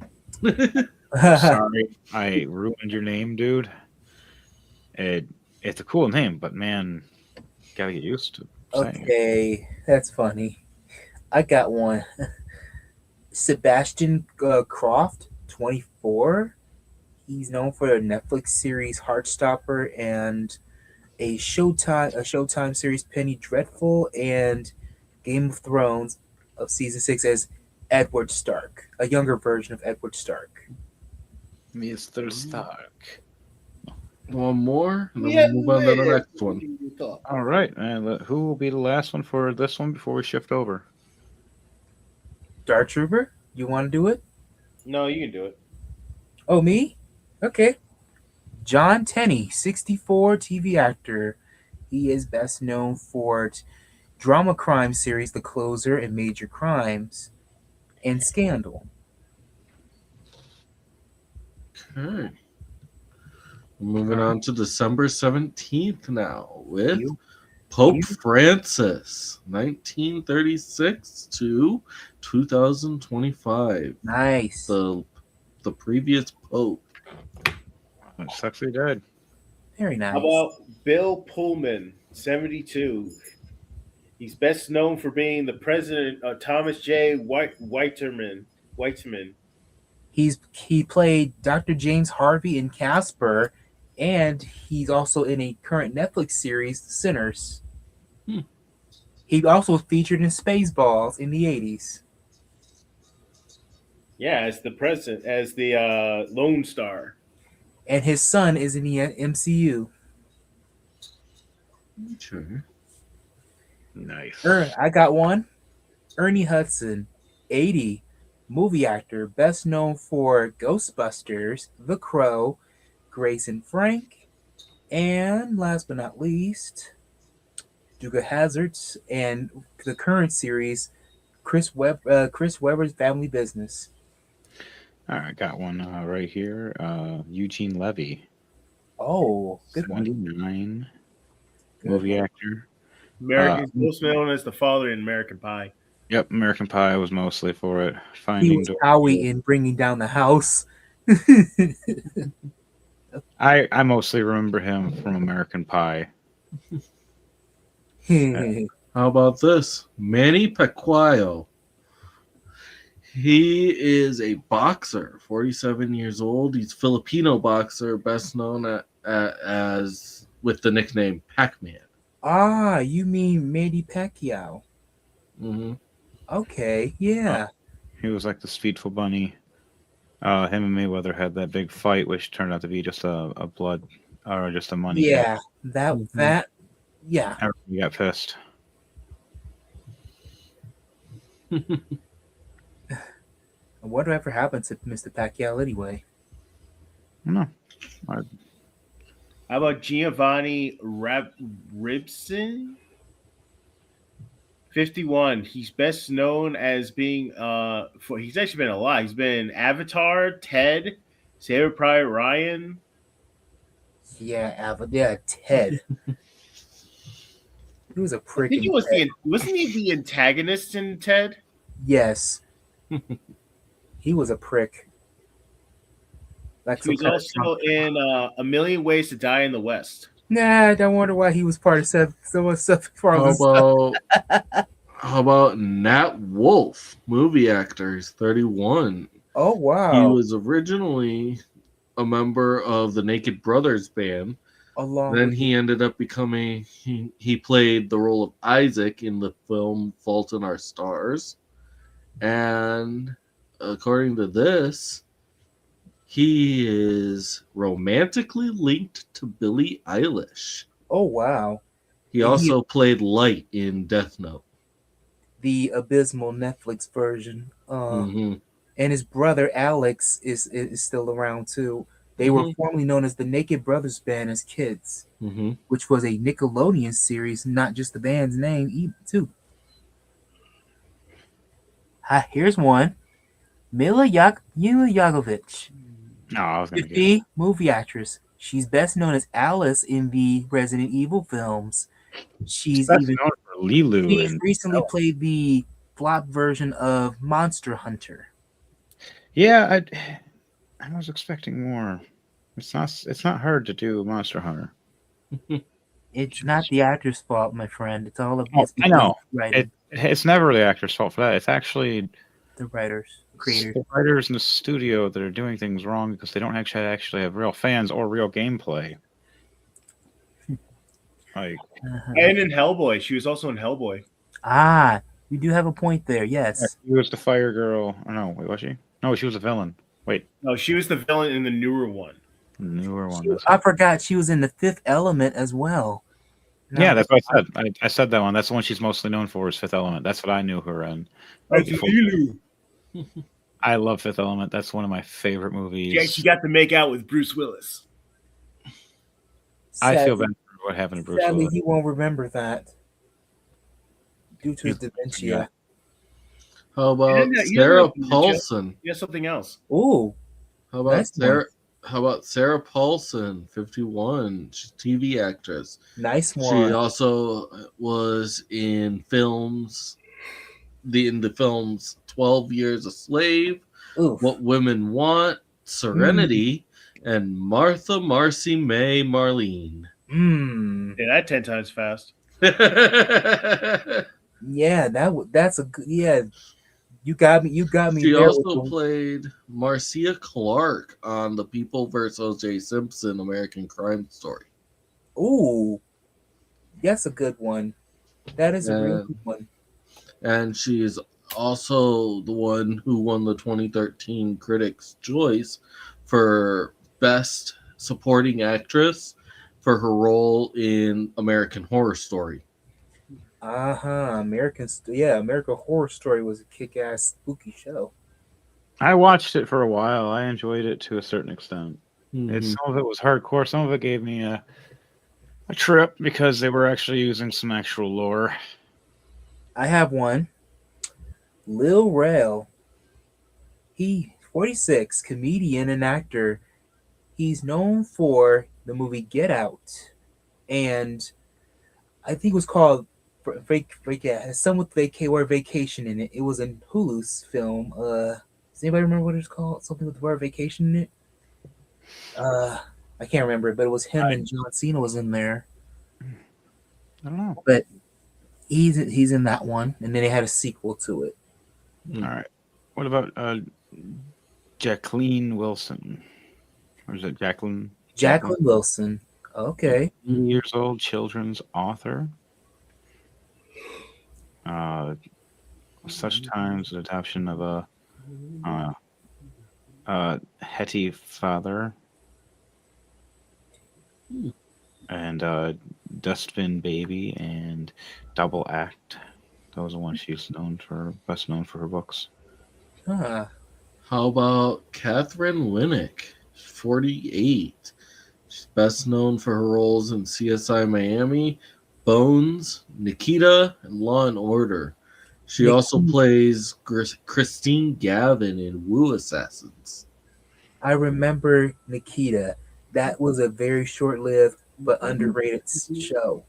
Sorry, I ruined your name, dude. It's a cool name, but man, gotta get used to saying it. Okay, that's funny. I got one. Sebastian Croft, 24. He's known for the Netflix series Heartstopper and a Showtime series Penny Dreadful and Game of Thrones of season 6 as Edward Stark, a younger version of Edward Stark. Mr. Stark. One more, and then we'll move on to the next one. All right, and who will be the last one for this one before we shift over? Star Trooper, you want to do it? No, you can do it. Oh, me? Okay. John Tenney, 64, TV actor. He is best known for drama crime series The Closer and Major Crimes and Scandal. Okay. Moving on to December 17th now with Pope Francis, 1936 to 2025. Nice. The previous Pope. Sexy dead. Very nice. How about Bill Pullman, 72? He's best known for being the president of Thomas J. Whiteman. He played Dr. James Harvey in Casper, and he's also in a current Netflix series, Sinners. He also featured in Spaceballs in the 80s. Yeah, as the president, as the Lone Star. And his son is in the MCU. Sure. Nice. I got one. Ernie Hudson, 80. movie actor, best known for Ghostbusters, The Crow, Grace and Frank, and last but not least, Duke of Hazards, and the current series, Chris Webber's Family Business. All right, got one right here. Eugene Levy, Oh, good one. 79, Good movie one. actor. American, most known as the father in American Pie. Yep, American Pie was mostly for it. He Finding was Dory. Howie in Bringing Down the House. I mostly remember him from American Pie. How about this? Manny Pacquiao. He is a boxer, 47 years old. He's a Filipino boxer, best known as with the nickname Pac-Man. Ah, you mean Manny Pacquiao? Mm-hmm. Okay, yeah. He was like the Speedful Bunny. Him and Mayweather had that big fight, which turned out to be just a blood or just a money. Yeah, bet. that, yeah. Everybody got pissed. Whatever happened to Mr. Pacquiao anyway? No. How about Giovanni Ribson? 51. He's best known as being he's actually been a lot. He's been in Avatar, Ted, Saving Private Ryan. Yeah, Ted. He was a prick. I think he was wasn't he the antagonist in Ted? Yes. He was a prick. Like He was also in A Million Ways to Die in the West. Nah, I don't wonder why he was part of stuff. How about Nat Wolff, movie actor? He's 31. Oh wow! He was originally a member of the Naked Brothers band. Then he ended up becoming he played the role of Isaac in the film Fault in Our Stars, and according to this, he is romantically linked to Billie Eilish. Oh wow! He also played Light in Death Note, the abysmal Netflix version. Mm-hmm. And his brother Alex is still around too. They were formerly known as the Naked Brothers Band as kids, which was a Nickelodeon series, not just the band's name, too. Here's one. Mila Jovovich. No, I was going to 50, movie actress. She's best known as Alice in the Resident Evil films. She's known for Lilu. She's recently played the flop version of Monster Hunter. Yeah, I was expecting more. It's not hard to do Monster Hunter. It's not the actor's fault, my friend. It's all of his. I know. Writing. It's never the actor's fault for that. It's actually the writers, creators, the writers in the studio that are doing things wrong because they don't actually have real fans or real gameplay. Like, and in Hellboy, she was also in Hellboy. Ah, you do have a point there. Yes, she was the fire girl. Oh, no, wait, was she? No, she was a villain. Wait, no, she was the villain in the newer one. I forgot she was in The Fifth Element as well. No, yeah, that's what I said. I said that one. That's the one she's mostly known for is Fifth Element. That's what I knew her in. I love Fifth Element. That's one of my favorite movies. Yeah, she got to make out with Bruce Willis. I feel bad for what happened to Bruce Sadly, Willis. he won't remember that due to his dementia. Yeah. How about Sarah Paulson? Yeah, something else. Oh, how about Sarah Paulson, 51? She's a TV actress. Nice one. She also was in films. In the films 12 Years a Slave, What Women Want, Serenity, and Martha, Marcy, May, Marlene. Yeah, that 10 times fast. Yeah, that's a good. Yeah, you got me. She also played Marcia Clark on The People vs. O.J. Simpson American Crime Story. Ooh, that's a good one. That is a really good one. And she is also the one who won the 2013 Critics' Choice for Best Supporting Actress for her role in American Horror Story. American Horror Story was a kick-ass spooky show. I watched it for a while. I enjoyed it to a certain extent. Mhm. Some of it was hardcore. Some of it gave me a trip because they were actually using some actual lore. I have one. Lil Rel. He 46, comedian and actor. He's known for the movie Get Out, and I think it was called some with word vacation in it. It was a Hulu's film. Does anybody remember what it's called? Something with the word vacation in it. I can't remember, but it was him and John Cena was in there. I don't know. But he's in that one, and then they had a sequel to it. All right. What about Jacqueline Wilson? Or is it Jacqueline? Jacqueline Wilson. Okay. 2 years old children's author. Such times an adoption of a Hetty father. And Dustbin Baby and Double Act. Those are ones she's best known for her books. Huh. How about Catherine Winnick, 48? She's best known for her roles in CSI Miami, Bones, Nikita, and Law and Order. She also plays Christine Gavin in Woo Assassins. I remember Nikita. That was a very short-lived but underrated show.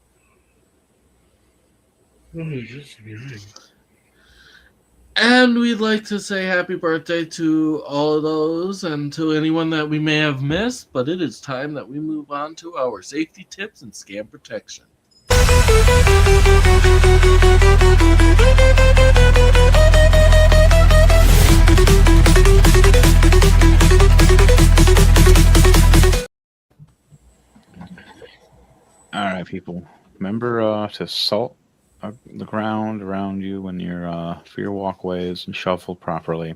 And we'd like to say happy birthday to all of those and to anyone that we may have missed, but it is time that we move on to our safety tips and scam protection. All right, people. Remember to salt the ground around you when you're for your walkways and shovel properly.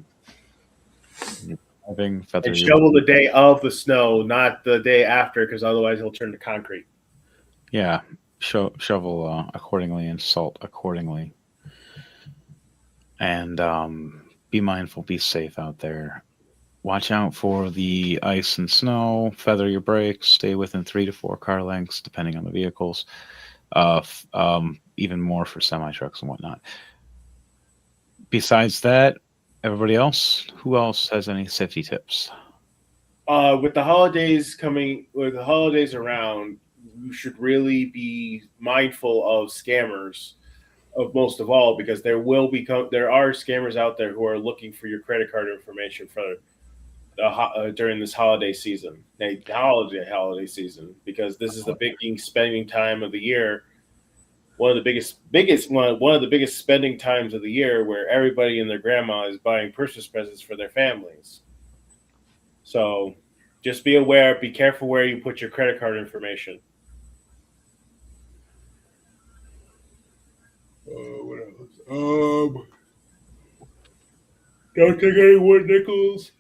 And shovel the day of the snow, not the day after, because otherwise it'll turn to concrete. Yeah, shovel accordingly and salt accordingly. And be mindful, be safe out there. Watch out for the ice and snow. Feather your brakes. Stay within 3 to 4 car lengths, depending on the vehicles. Even more for semi-trucks and whatnot. Besides that, everybody else, who else has any safety tips? With the holidays around, you should really be mindful of scammers, of most of all, because there are scammers out there who are looking for your credit card information for during this holiday season, holiday season, because this is the big spending time of the year. One of the biggest spending times of the year, where everybody and their grandma is buying Christmas presents for their families. So, just be aware. Be careful where you put your credit card information. What else? Don't take any wood nickels.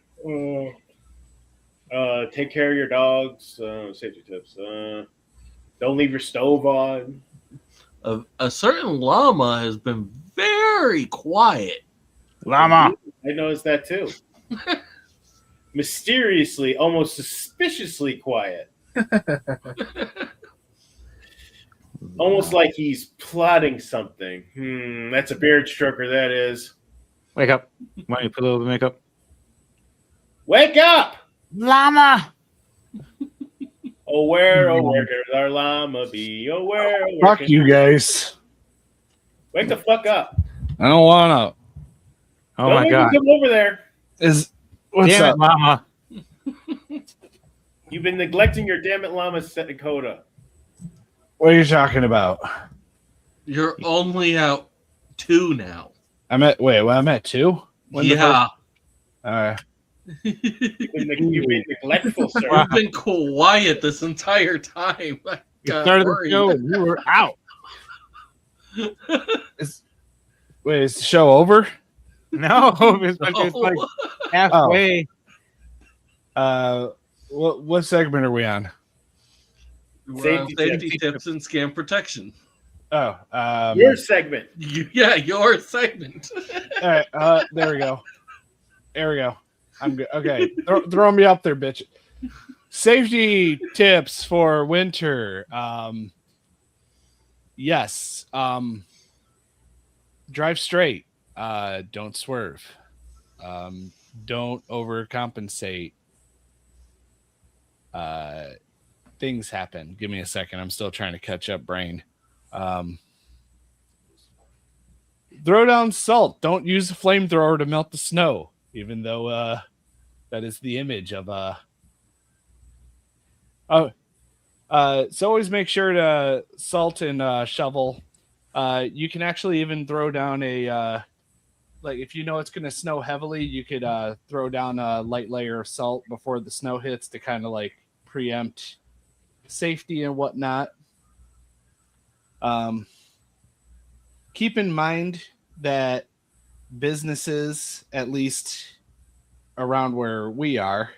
Take care of your dogs. Safety tips. Don't leave your stove on. A certain llama has been very quiet. Llama! I noticed that too. Mysteriously, almost suspiciously quiet. Almost like he's plotting something. That's a beard stroker, that is. Wake up. Why don't you put a little bit of makeup? Wake up! Llama! Oh, where does our llama be? Oh, where Fuck you guys. Wake the fuck up. I don't want to. Oh my god. Come over there. What's Damn up? it, Llama. You've been neglecting your damn it llama Dakota. What are you talking about? You're only out 2 now. I'm at 2? Yeah. All right. You've been neglectful, sir. You've been quiet this entire time. I got Started the worried. show and you were out. Is the show over? No, it's like halfway. What segment are we on? We're on safety tips and scam protection. Oh, Your segment. Your segment. all right. There we go. I'm good. Okay, throw me up there, bitch. Safety tips for winter. Yes. Drive straight. Don't swerve. Don't overcompensate. Things happen. Give me a second. I'm still trying to catch up, brain. Throw down salt. Don't use a flamethrower to melt the snow, even though that is the image of so always make sure to salt and shovel. You can actually even throw down a like if you know it's going to snow heavily, you could throw down a light layer of salt before the snow hits to kind of like preempt safety and whatnot. Keep in mind that businesses, at least around where we are,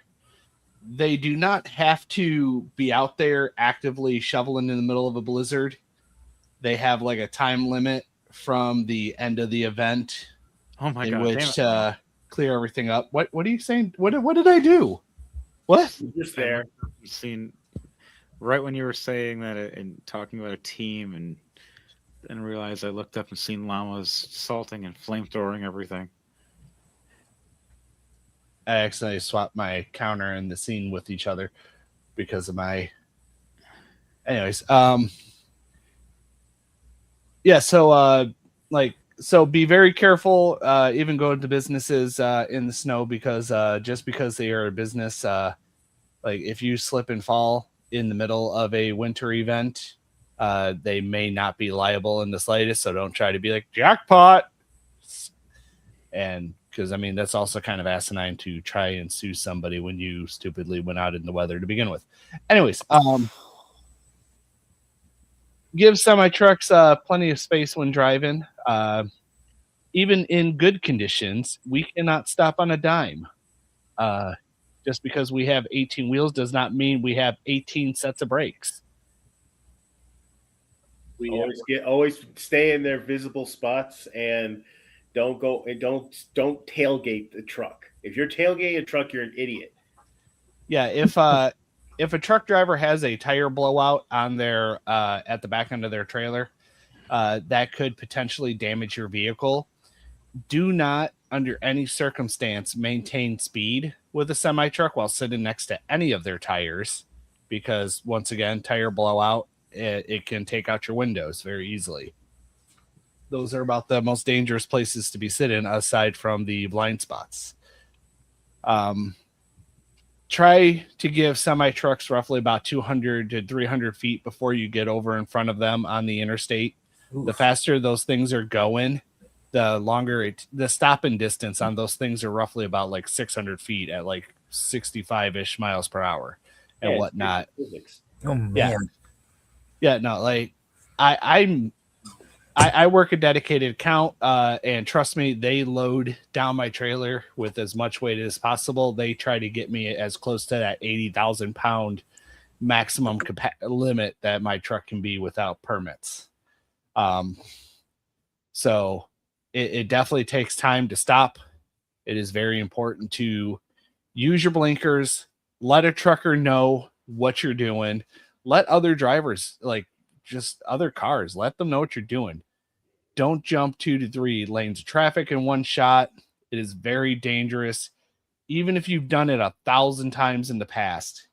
they do not have to be out there actively shoveling in the middle of a blizzard. They have like a time limit from the end of the event in which to clear everything up. What are you saying? What did I do? What? Just there. You've seen right when you were saying that and talking about a team and then realized I looked up and seen llamas salting and flamethrowing everything. I accidentally swapped my counter and the scene with each other because of my. Anyways, yeah. So, so be very careful. Even going to businesses in the snow because just because they are a business, like if you slip and fall in the middle of a winter event, they may not be liable in the slightest. So don't try to be like jackpot. And because I mean that's also kind of asinine to try and sue somebody when you stupidly went out in the weather to begin with. Anyways, give semi trucks plenty of space when driving. Even in good conditions, we cannot stop on a dime. Just because we have 18 wheels does not mean we have 18 sets of brakes. We always stay in their visible spots and don't tailgate the truck. If you're tailgating a truck, you're an idiot. Yeah, if a truck driver has a tire blowout on their at the back end of their trailer, that could potentially damage your vehicle. Do not, under any circumstance, maintain speed with a semi truck while sitting next to any of their tires, because once again, tire blowout, it can take out your windows very easily. Those are about the most dangerous places to be sitting, aside from the blind spots. Try to give semi trucks roughly about 200 to 300 feet before you get over in front of them on the interstate. Oof. The faster those things are going, the longer the stopping distance on those things are roughly about like 600 feet at like 65-ish miles per hour and whatnot. Oh man. Yeah, no, like I work a dedicated account, and trust me, they load down my trailer with as much weight as possible. They try to get me as close to that 80,000 pound maximum limit that my truck can be without permits. So it definitely takes time to stop. It is very important to use your blinkers, let a trucker know what you're doing, let other drivers, like just other cars, let them know what you're doing. Don't jump 2 to 3 lanes of traffic in one shot. It is very dangerous. Even if you've done it 1,000 times in the past,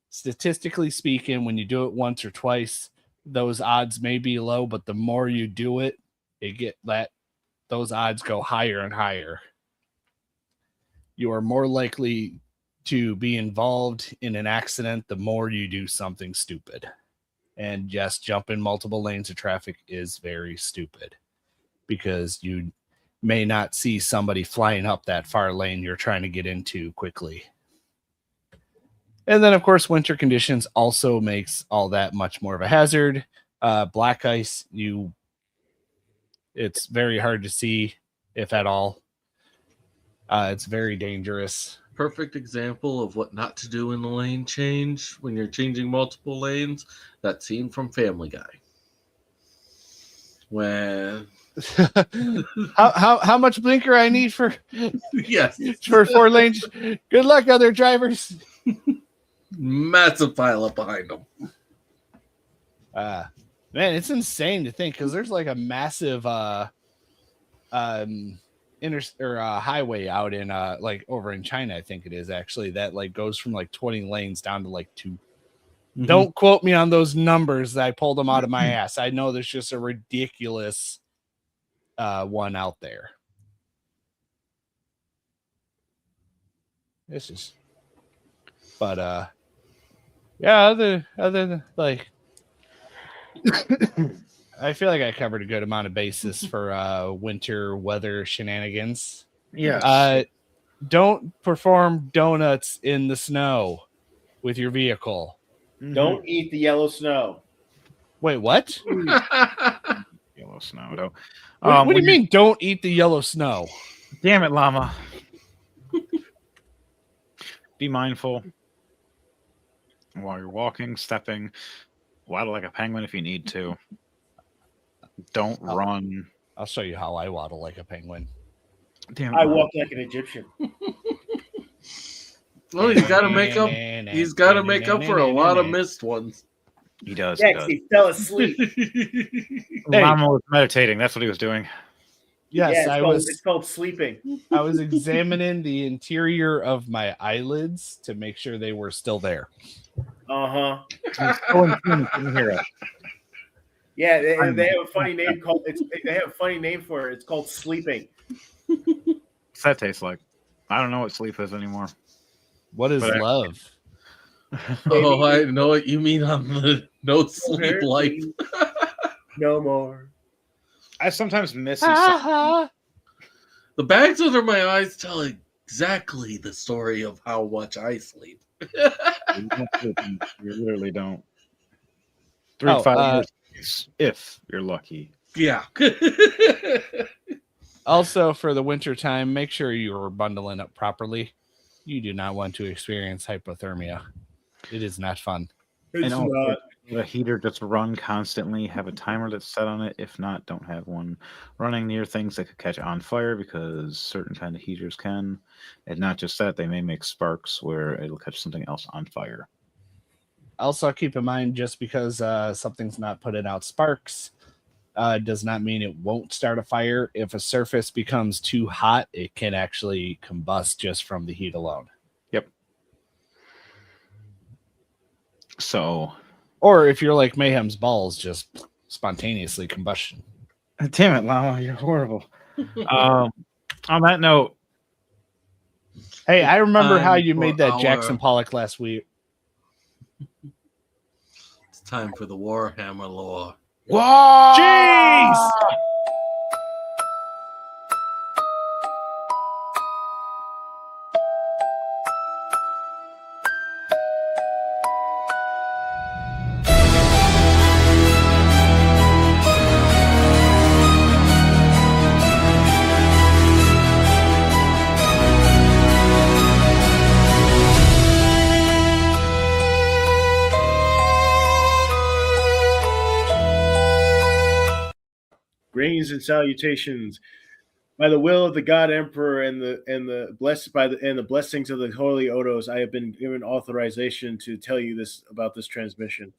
statistically speaking, when you do it once or twice, those odds may be low, but the more you do it, those odds go higher and higher. You are more likely to be involved in an accident the more you do something stupid. And just jumping multiple lanes of traffic is very stupid because you may not see somebody flying up that far lane you're trying to get into quickly. And then, of course, winter conditions also makes all that much more of a hazard. Black ice, it's very hard to see, if at all. It's very dangerous. Perfect example of what not to do in the lane change when you're changing multiple lanes. That scene from Family Guy, when how much blinker I need for Yes. 4 lanes? Good luck, other drivers. Massive pile up behind them. Man, it's insane to think because there's like a massive highway out in like over in China, I think it is actually, that like goes from like 20 lanes down to like 2. Mm-hmm. Don't quote me on those numbers. I pulled them out of my ass. I know there's just a ridiculous one out there. This is, but yeah, other than like, I feel like I covered a good amount of basis for winter weather shenanigans. Yeah. Don't perform donuts in the snow with your vehicle. Don't eat the yellow snow. Wait, what? Yellow snow. No. What do you mean? Don't eat the yellow snow? Damn it, llama. Be mindful while you're walking, stepping. Waddle like a penguin if you need to. Don't run. I'll show you how I waddle like a penguin. Damn it, I llama. walk like an Egyptian. Well, he's got to make up. He's got to make up for a lot of missed ones. He does. Yes, he fell asleep. Llama was meditating. That's what he was doing. Yes, Yeah, I it's called sleeping. I was examining the interior of my eyelids to make sure they were still there. Uh-huh. Couldn't hear it. Yeah, they have a funny name called they have a funny name for it. It's called sleeping. What's that taste like? I don't know what sleep is anymore. What is But I- love? Oh, I know what you mean on the no sleep life. No more. I sometimes miss The bags under my eyes tell exactly the story of how much I sleep. You literally don't. 3 to 5 years, if you're lucky. Yeah. Also, for the winter time, make sure you're bundling up properly. You do not want to experience hypothermia. It is not fun. It's also, not. the heater just run constantly. Have a timer that's set on it. If not, don't have one running near things that could catch on fire because certain kind of heaters can. And not just that, they may make sparks where it'll catch something else on fire. Also, keep in mind, just because something's not putting out sparks does not mean it won't start a fire. If a surface becomes too hot, it can actually combust just from the heat alone. Yep. So, Or if you're like Mayhem's balls, just spontaneously combustion. damn it, Llama, you're horrible. On that note, Hey, I remember how Time you for made that our- Jackson Pollock last week. It's time for the Warhammer lore. Jeez! Greetings and salutations. By the will of the God Emperor and the blessings of the Holy Odos, I have been given authorization to tell you this about this transmission.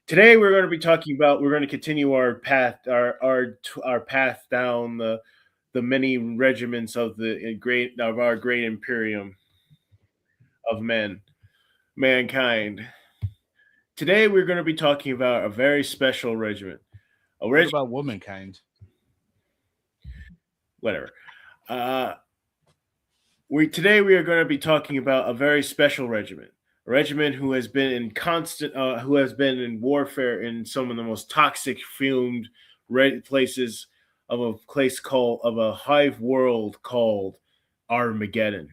Today we're going to be talking about. We're going to continue our path, our path down the many regiments of our great Imperium of mankind. Today we're going to be talking about a very special regiment. What about womankind? Whatever. Today we are going to be talking about a very special regiment, a regiment who has been in warfare in some of the most toxic, fumed places of a hive world called Armageddon.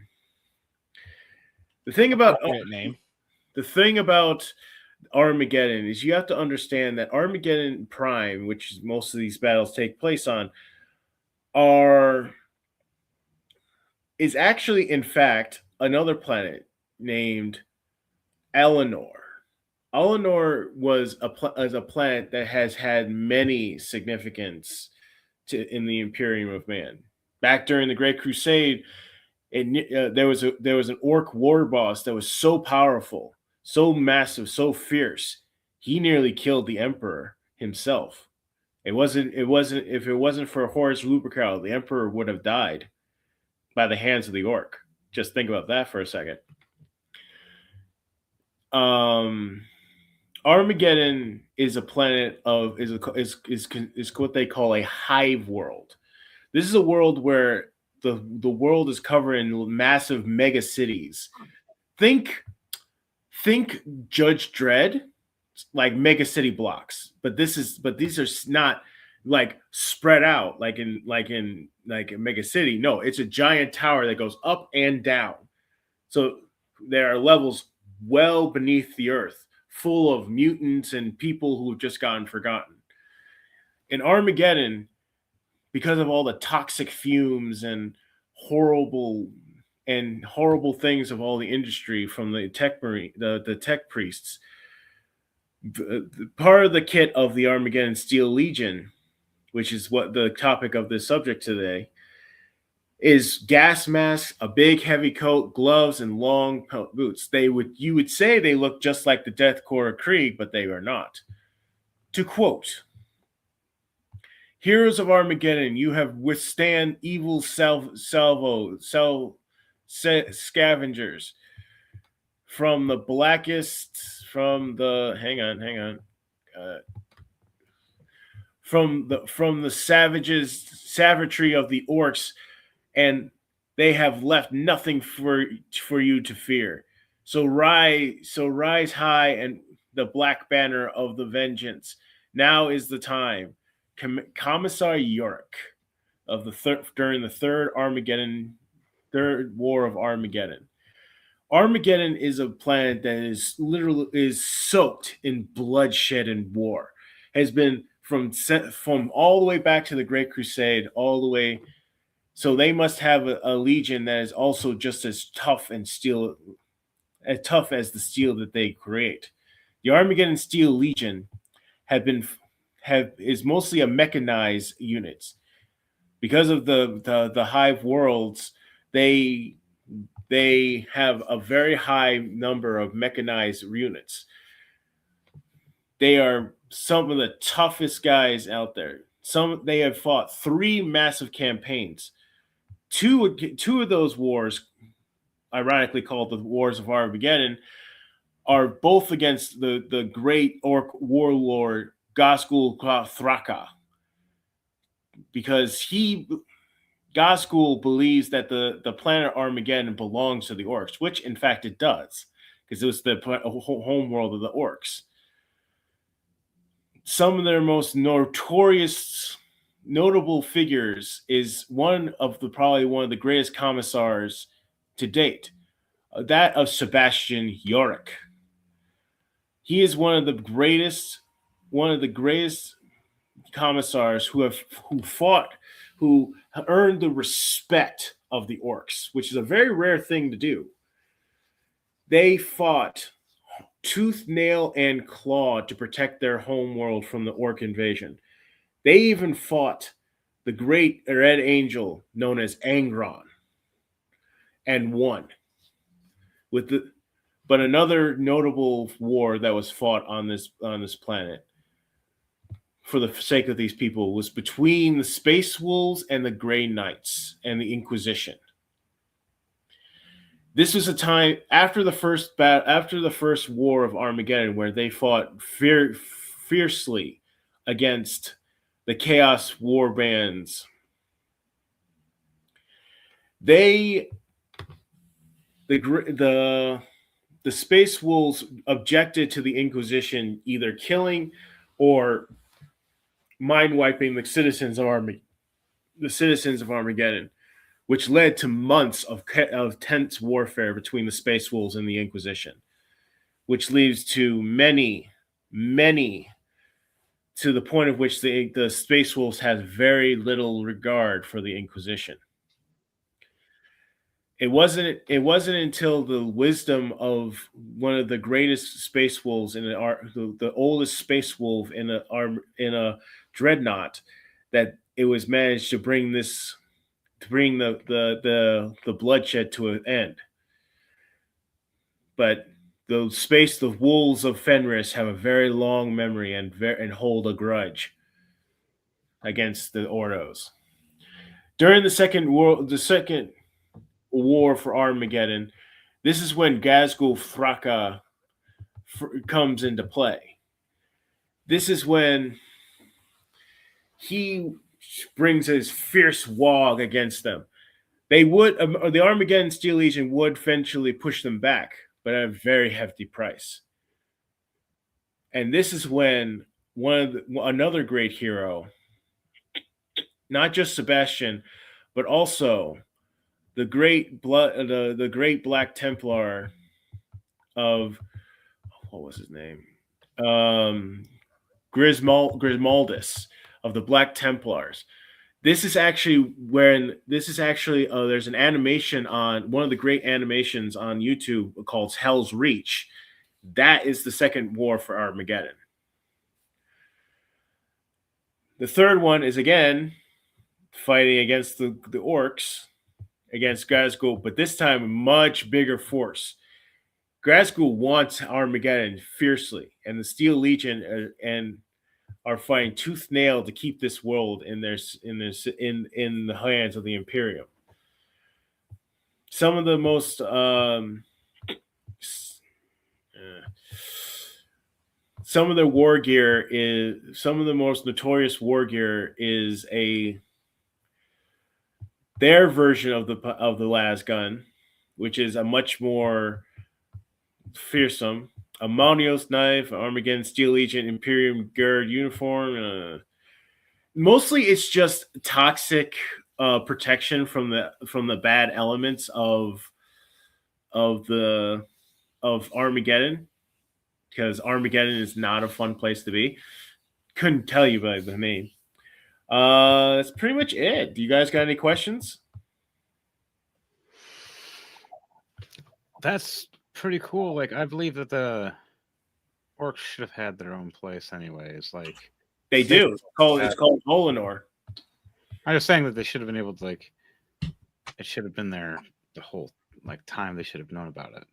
The thing about Armageddon is you have to understand that Armageddon Prime, which most of these battles take place on, is actually, in fact, another planet named Eleanor. Eleanor was a planet that has had many significance in the Imperium of Man. Back during the Great Crusade, there was an orc war boss that was so powerful, so massive, so fierce. He nearly killed the Emperor himself. If it wasn't for Horus Lupercal, the Emperor would have died by the hands of the orc. Just think about that for a second. Armageddon is a planet of is what they call a hive world. This is a world where the world is covered in massive mega cities. Think Judge Dredd, like mega city blocks, but these are not like spread out like in a mega city. No, it's a giant tower that goes up and down. So there are levels well beneath the earth, full of mutants and people who have just gotten forgotten. In Armageddon, because of all the toxic fumes and horrible things of all the industry from the tech priests, part of the kit of the Armageddon Steel Legion, which is what the topic of this subject today, is gas masks, a big heavy coat, gloves, and long boots. You would say they look just like the Death Corps of Krieg, but they are not. To quote, "Heroes of Armageddon, you have withstand evil scavengers from the blackest, from the savagery of the orcs, and they have left nothing for you to fear. So rise high and the black banner of the vengeance. Now is the time." Commissar Yorick of during the third war of Armageddon. Armageddon is a planet that is soaked in bloodshed and war. Has been from all the way back to the Great Crusade, all the way. So they must have a legion that is also just as tough as the steel that they create. The Armageddon Steel Legion is mostly a mechanized unit. Because of the hive worlds, they have a very high number of mechanized units. They are some of the toughest guys out there. They have fought 3 massive campaigns. Two of those wars, ironically called the Wars of Armageddon, are both against the great orc warlord Ghazghkull Thraka, because Ghazghkull believes that the planet Armageddon belongs to the orcs, which in fact it does, because it was the home world of the orcs. Some of their most notable figures is probably one of the greatest commissars to date, that of Sebastian Yorick. He is one of the greatest commissars who earned the respect of the orcs, which is a very rare thing to do. They fought tooth, nail, and claw to protect their home world from the orc invasion. They even fought the great Red Angel known as Angron and won. But another notable war that was fought on this planet, for the sake of these people, was between the Space Wolves and the Grey Knights and the Inquisition. This was a time after the first war of Armageddon, where they fought fiercely against the Chaos war bands. The Space Wolves objected to the Inquisition either killing or mind wiping the citizens of Armageddon, which led to months of tense warfare between the Space Wolves and the Inquisition, which leads to many, to the point of which the Space Wolves has very little regard for the Inquisition. It wasn't until the wisdom of one of the greatest Space Wolves the oldest Space Wolf in a dreadnought, that it was managed to bring the bloodshed to an end. But the wolves of Fenris have a very long memory and hold a grudge against the Ordos. During the second war for Armageddon, this is when Ghazghkull Thraka comes into play. This is when he brings his fierce wog against them. The Armageddon Steel Legion would eventually push them back, but at a very hefty price. And this is when another great hero, not just Sebastian, but also the great Black Templar of what was his name? Grismaldus of the Black Templars. There's an animation on one of the great animations on YouTube called Hell's Reach. That is the second war for Armageddon. The third one is again fighting against the orcs, against Ghazghkull, but this time a much bigger force. Ghazghkull wants Armageddon fiercely, and the Steel Legion are fighting tooth nail to keep this world in the hands of the Imperium. Some of the most most notorious war gear is their version of the las-gun, which is a much more fearsome. A Monios knife, Armageddon Steel Legion, Imperium Guard uniform. Mostly, it's just toxic protection from the bad elements of Armageddon, because Armageddon is not a fun place to be. Couldn't tell you by the name. That's pretty much it. Do you guys got any questions? That's pretty cool. Like, I believe that the orcs should have had their own place anyways. Like, they do. It's called Olenor. I'm just saying that they should have been able to, like, it should have been there the whole time. They should have known about it.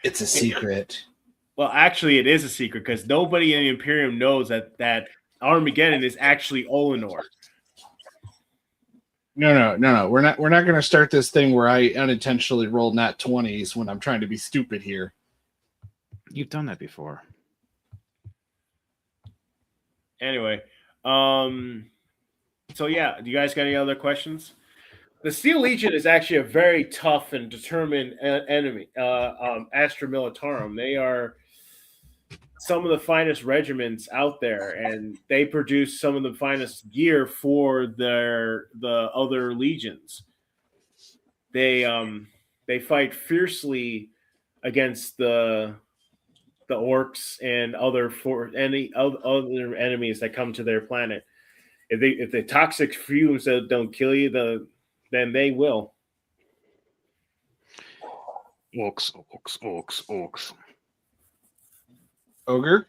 It's a secret. Well, actually, it is a secret because nobody in the Imperium knows that Armageddon is actually Olenor. No. We're not going to start this thing where I unintentionally roll nat 20s when I'm trying to be stupid here. You've done that before. Anyway, so yeah, do you guys got any other questions? The Steel Legion is actually a very tough and determined enemy. Astra Militarum. They are some of the finest regiments out there, and they produce some of the finest gear for the other legions. They fight fiercely against the orcs and any other enemies that come to their planet. If the toxic fumes that don't kill you, then they will. Orcs. Ogre?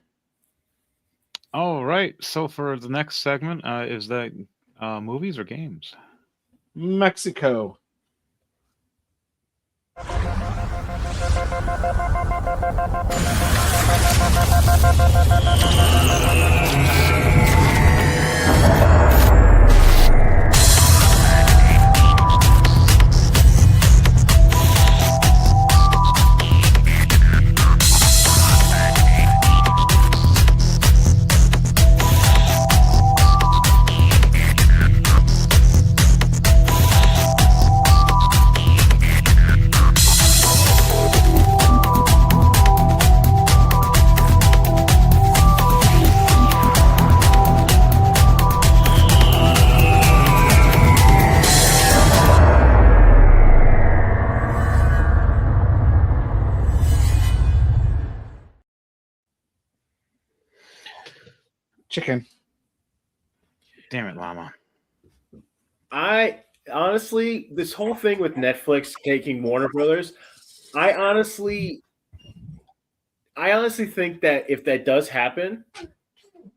All right. So for the next segment, is that movies or games? Mexico. Chicken. Damn it, Llama. I honestly, this whole thing with Netflix taking Warner Brothers, I honestly think that if that does happen,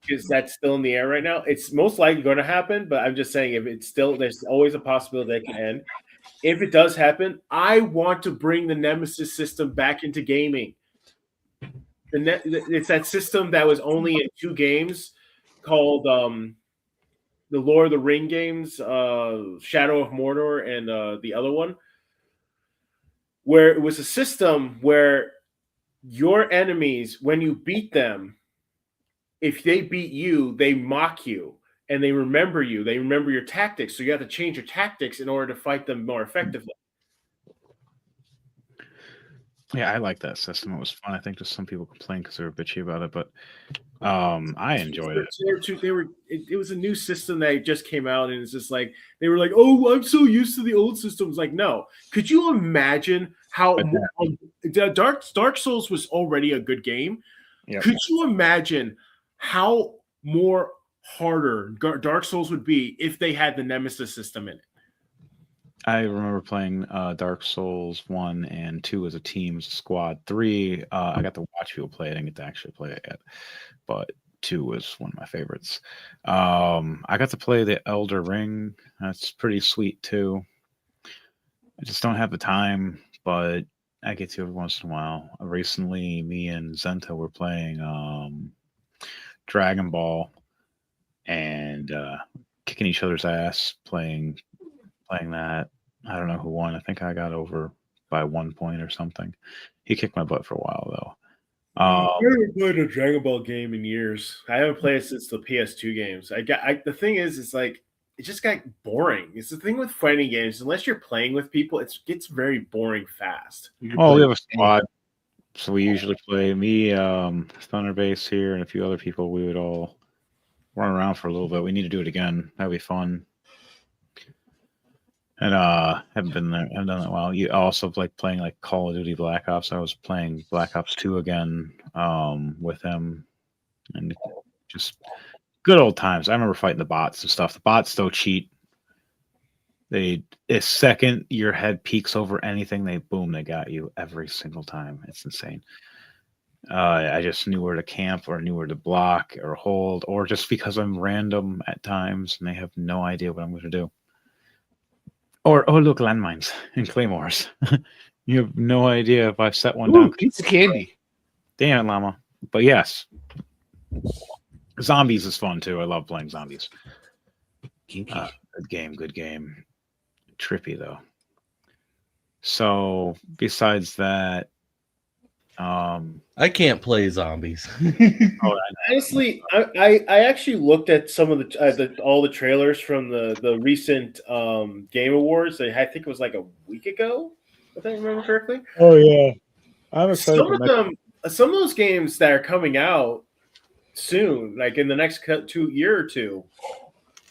because that's still in the air right now. It's most likely going to happen, but I'm just saying if it's still, there's always a possibility that it can end. If it does happen, I want to bring the Nemesis system back into gaming. It's that system that was only in 2 games called the Lord of the Ring games, Shadow of Mordor, and the other one, where it was a system where your enemies, when you beat them, if they beat you, they mock you and they remember you. They remember your tactics. So you have to change your tactics in order to fight them more effectively. Yeah, I like that system. It was fun. I think just some people complain because they were bitchy about it, but I enjoyed it. It was a new system that just came out, and it's just like they were like, "Oh, I'm so used to the old systems." Like, no. Could you imagine how Dark Souls was already a good game? Yep. Could you imagine how more harder Dark Souls would be if they had the Nemesis system in it? I remember playing Dark Souls 1 and 2 as a team, as a squad. 3, I got to watch people play it. I didn't get to actually play it yet. But 2 was one of my favorites. I got to play the Elder Ring. That's pretty sweet, too. I just don't have the time, but I get to every once in a while. Recently, me and Zenta were playing Dragon Ball and kicking each other's ass, playing that. I don't know who won. I think I got over by 1 point or something. He kicked my butt for a while, though. I haven't played a Dragon Ball game in years. I haven't played it since the PS2 games. The thing is, it's like it just got boring. It's the thing with fighting games. Unless you're playing with people, it gets very boring fast. Oh, we have a squad, so we usually play me, Thunderbase here, and a few other people. We would all run around for a little bit. We need to do it again. That'd be fun. And haven't done that in a while. You also like playing like Call of Duty Black Ops. I was playing Black Ops 2 again with him, and just good old times. I remember fighting the bots and stuff. The bots don't cheat. The second your head peeks over anything, they got you every single time. It's insane. I just knew where to camp or knew where to block or hold, or just because I'm random at times and they have no idea what I'm going to do. Or, oh, look, landmines and claymores. You have no idea if I've set one down. Piece of candy. Damn it, llama. But yes. Zombies is fun, too. I love playing zombies. Good game. Trippy, though. So, besides that, I can't play zombies. Honestly, I actually looked at some of all the trailers from the recent Game Awards. I think it was like a week ago, if I remember correctly. Oh yeah, I'm excited. Some of those games that are coming out soon, like in the next year or two,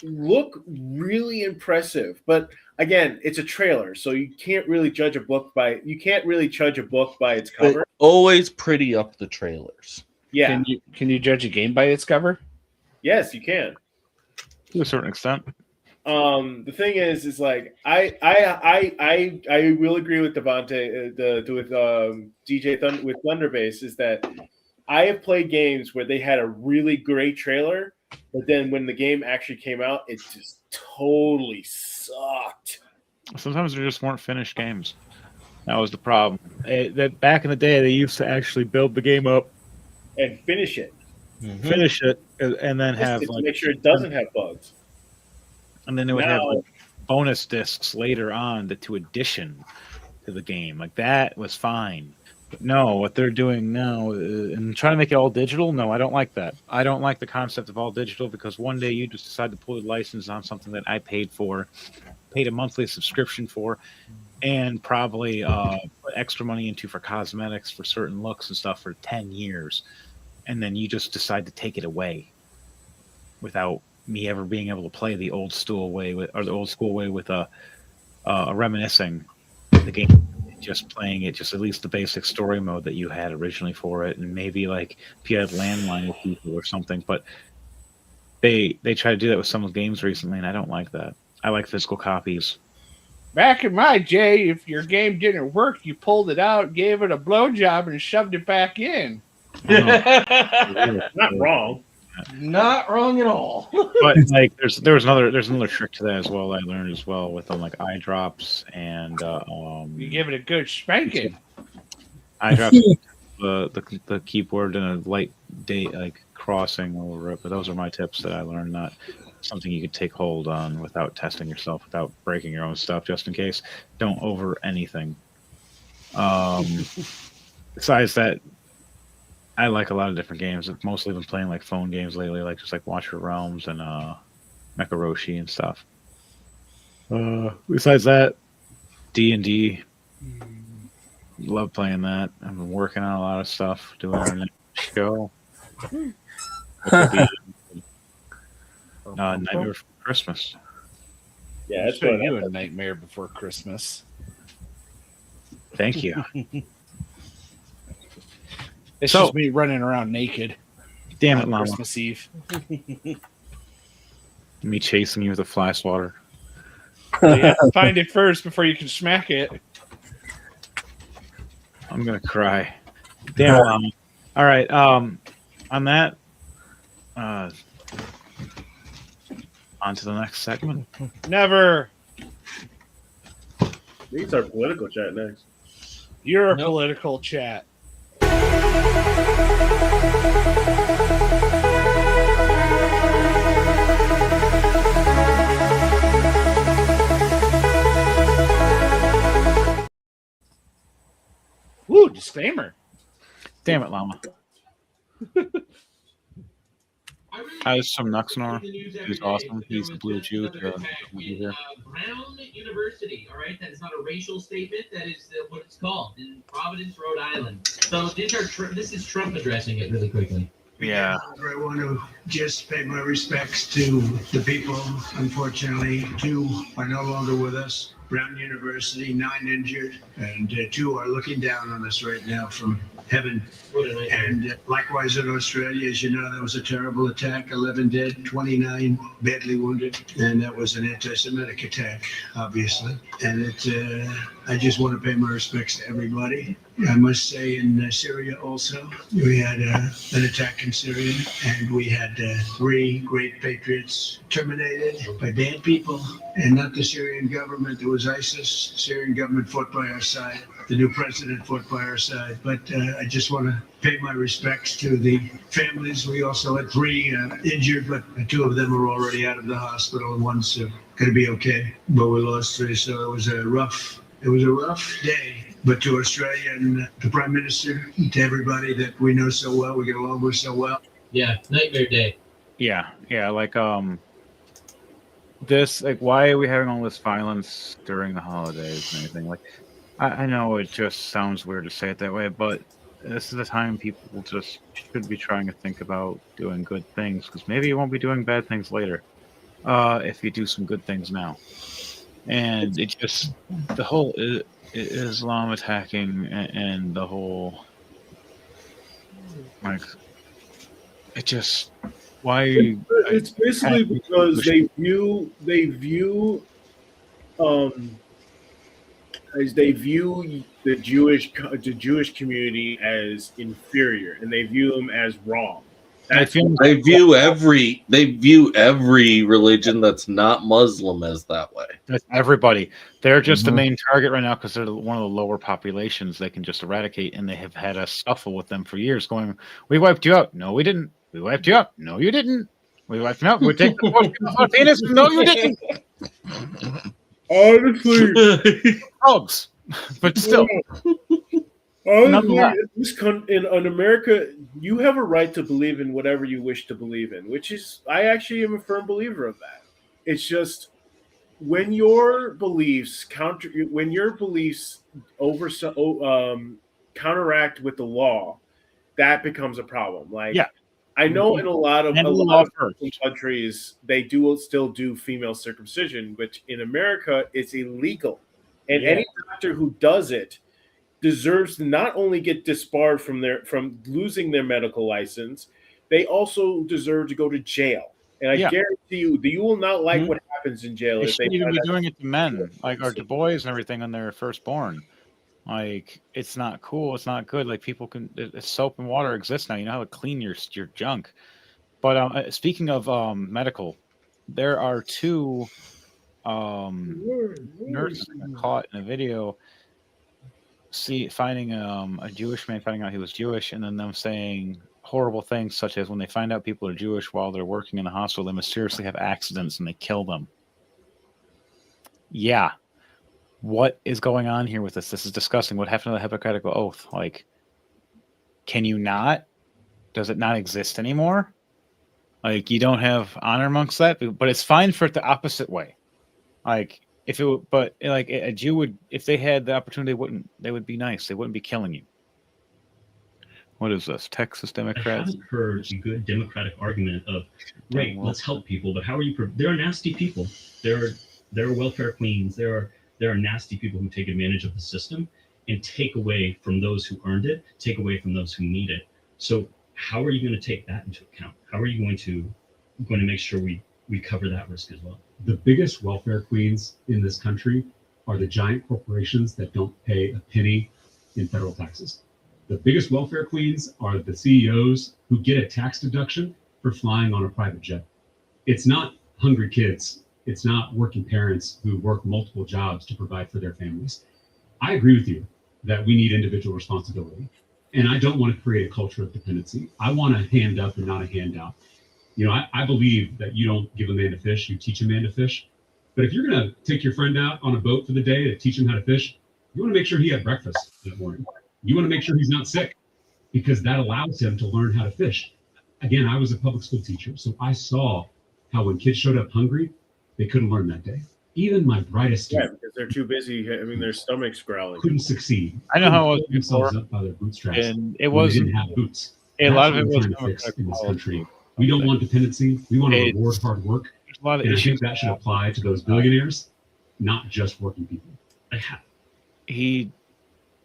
look really impressive. But again, it's a trailer, so you can't really judge a book by its cover. But always pretty up the trailers. Yeah. Can you judge a game by its cover? Yes, you can. To a certain extent. The thing is like I will agree with Devontae with DJ with Thunderbase is that I have played games where they had a really great trailer, but then when the game actually came out, it just totally sucked. Sometimes there just weren't finished games. That was the problem. That back in the day, they used to actually build the game up and finish it, and then have to make sure it doesn't have bugs. And then they would have like bonus discs later on to addition to the game. Like that was fine. But no, what they're doing now and trying to make it all digital. No, I don't like that. I don't like the concept of all digital because one day you just decide to pull the license on something that I paid a monthly subscription for, and probably put extra money into for cosmetics for certain looks and stuff for 10 years. And then you just decide to take it away without me ever being able to play the old school way with a reminiscing the game, just playing it, just at least the basic story mode that you had originally for it, and maybe like if you had landline with people or something. But they try to do that with some of the games recently, and I don't like that. I like physical copies. Back in my day, if your game didn't work, you pulled it out, gave it a blowjob, and shoved it back in. Not wrong. Not wrong at all. But like, there's another trick to that as well. I learned as well with like eye drops and You give it a good spanking. eye drops, the keyboard and a light date like crossing over it. But those are my tips that I learned. Not something you could take hold on without testing yourself, without breaking your own stuff, just in case. Don't over anything. Besides that, I like a lot of different games. I've mostly been playing like phone games lately, like just like Watcher Realms and Mekaroshi and stuff. Besides that, D&D. Love playing that. I've been working on a lot of stuff, doing our next show. Nightmare Before Christmas. Yeah, that's Show what you a Nightmare Before Christmas. Thank you. It's So- just me running around naked Damn it, on Llama. Christmas Eve. Me chasing you with a fly swatter. So you have to find it first before you can smack it. I'm gonna cry. Damn it, Llama. All right. On that, on to the next segment. Never. We can start political chat next. You're a Nope. political chat. Woo, disclaimer. Damn it, Llama. How's some Nuxnor? He's awesome. He's a blue Jew to be here. Brown University, all right? That is not a racial statement. That is what it's called in Providence, Rhode Island. So this is Trump addressing it really quickly. Yeah. I want to just pay my respects to the people. Unfortunately, 2 are no longer with us. Brown University, 9 injured, and 2 are looking down on us right now from heaven. What a nightmare. And likewise in Australia, as you know, that was a terrible attack. 11 dead, 29 badly wounded, and that was an anti-Semitic attack, obviously. And I just want to pay my respects to everybody. I must say, in Syria also, we had an attack in Syria, and we had 3 great patriots terminated by bad people, and not the Syrian government. It was ISIS. The Syrian government fought by our side. The new president fought by our side. But I just want to pay my respects to the families. We also had 3 injured, but 2 of them are already out of the hospital, and one's going to be okay. But we lost 3, so it was a rough day. But to Australia and the Prime Minister, to everybody that we know so well, we get along with so well. Yeah, nightmare day. Yeah. Like this, like, why are we having all this violence during the holidays and everything? Like, I know it just sounds weird to say it that way, but this is the time people just should be trying to think about doing good things, because maybe you won't be doing bad things later if you do some good things now. And it just, the whole Islam attacking and the whole, like, it just, why? It's basically because they view the Jewish community as inferior, and they view them as wrong. I feel They view every religion that's not Muslim as that way. That's everybody. They're just the Mhm. main target right now because they're one of the lower populations they can just eradicate, and they have had a scuffle with them for years going, we wiped you out. No, we didn't. We wiped you out. No, you didn't. We wiped you out. We take the penis. No, you didn't. Honestly, Dogs. But still. honestly, in America, you have a right to believe in whatever you wish to believe in, which is, I actually am a firm believer of that. It's just when your beliefs counteract with the law, that becomes a problem. Like, Yeah. I know in a lot of And the law first. countries they still do female circumcision, but in America it's illegal, and Yeah. any doctor who does it deserves to not only get disbarred from losing their medical license, they also deserve to go to jail. And I Yeah. guarantee you will not like Mhm. what happens in jail They if they shouldn't even find be out- doing it to men, like, or to boys and everything when they're first born. Like, it's not cool. It's not good. Like, people can, soap and water exists now. You know how to clean your junk. But speaking of medical, there are two nurses that got caught in a video finding a Jewish man finding out he was Jewish, and then them saying horrible things such as when they find out people are Jewish while they're working in a hospital, they mysteriously have accidents and they kill them. Yeah. What is going on here with this? This is disgusting. What happened to the Hippocratic Oath? Like, can you not? Does it not exist anymore? Like, you don't have honor amongst that, but it's fine for it the opposite way. Like, if it, but like a Jew would, if they had the opportunity, they would be nice. They wouldn't be killing you. What is this? Texas I Democrats? haven't heard a good Democratic argument of, great, let's help people, but how are you? There are nasty people. There are welfare queens. There are nasty people who take advantage of the system and take away from those who earned it, take away from those who need it. So how are you going to take that into account? How are you going to make sure we cover that risk as well? The biggest welfare queens in this country are the giant corporations that don't pay a penny in federal taxes. The biggest welfare queens are the CEOs who get a tax deduction for flying on a private jet. It's not hungry kids. It's not working parents who work multiple jobs to provide for their families. I agree with you that we need individual responsibility. And I don't want to create a culture of dependency. I want a hand up and not a handout. You know, I believe that you don't give a man to fish, you teach a man to fish. But if you're going to take your friend out on a boat for the day to teach him how to fish, you want to make sure he had breakfast that morning. You want to make sure he's not sick, because that allows him to learn how to fish. Again, I was a public school teacher, so I saw how when kids showed up hungry, they couldn't learn that day. Even my brightest Yeah, students because they're too busy having their stomachs growling. couldn't succeed. I know how it was Couldn't pull before, themselves up by their bootstraps and it when was they didn't have boots. a lot of it That's was what we're trying to fix in this policy. country. We don't want dependency. We want to It's- reward hard work. There's a lot of And I issues. think that should apply to those billionaires, not just working people.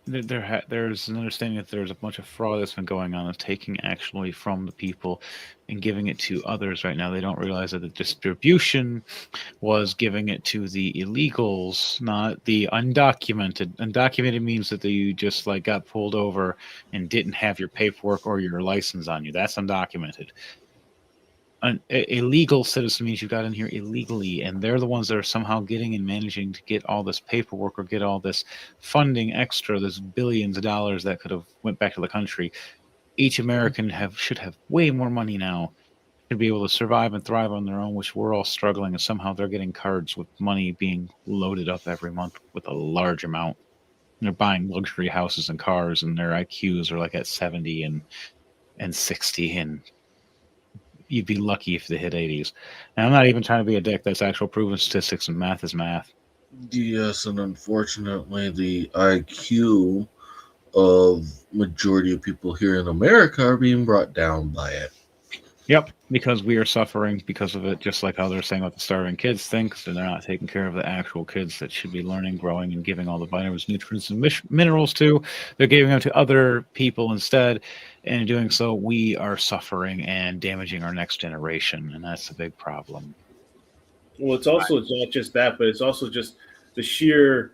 There's an understanding that there's a bunch of fraud that's been going on of taking actually from the people and giving it to others right now. They don't realize that the distribution was giving it to the illegals, not the undocumented. Undocumented means that you just like got pulled over and didn't have your paperwork or your license on you. That's undocumented. An illegal citizen means you got in here illegally, and they're the ones that are somehow getting and managing to get all this paperwork or get all this funding extra. There's billions of dollars that could have went back to the country. Each American should have way more money now to be able to survive and thrive on their own, which we're all struggling, and somehow they're getting cards with money being loaded up every month with a large amount. And they're buying luxury houses and cars, and their IQs are like at 70 and 60, and you'd be lucky if they hit 80s. And I'm not even trying to be a dick. That's actual proven statistics, and math is math. Yes, and unfortunately, the IQ of majority of people here in America are being brought down by it. Yep, because we are suffering because of it, just like how they're saying about the starving kids thing, because they're not taking care of the actual kids that should be learning, growing, and giving all the vitamins, nutrients, and minerals to. They're giving them to other people instead, and in doing so, we are suffering and damaging our next generation, and that's a big problem. Well, it's not just that, but it's also just the sheer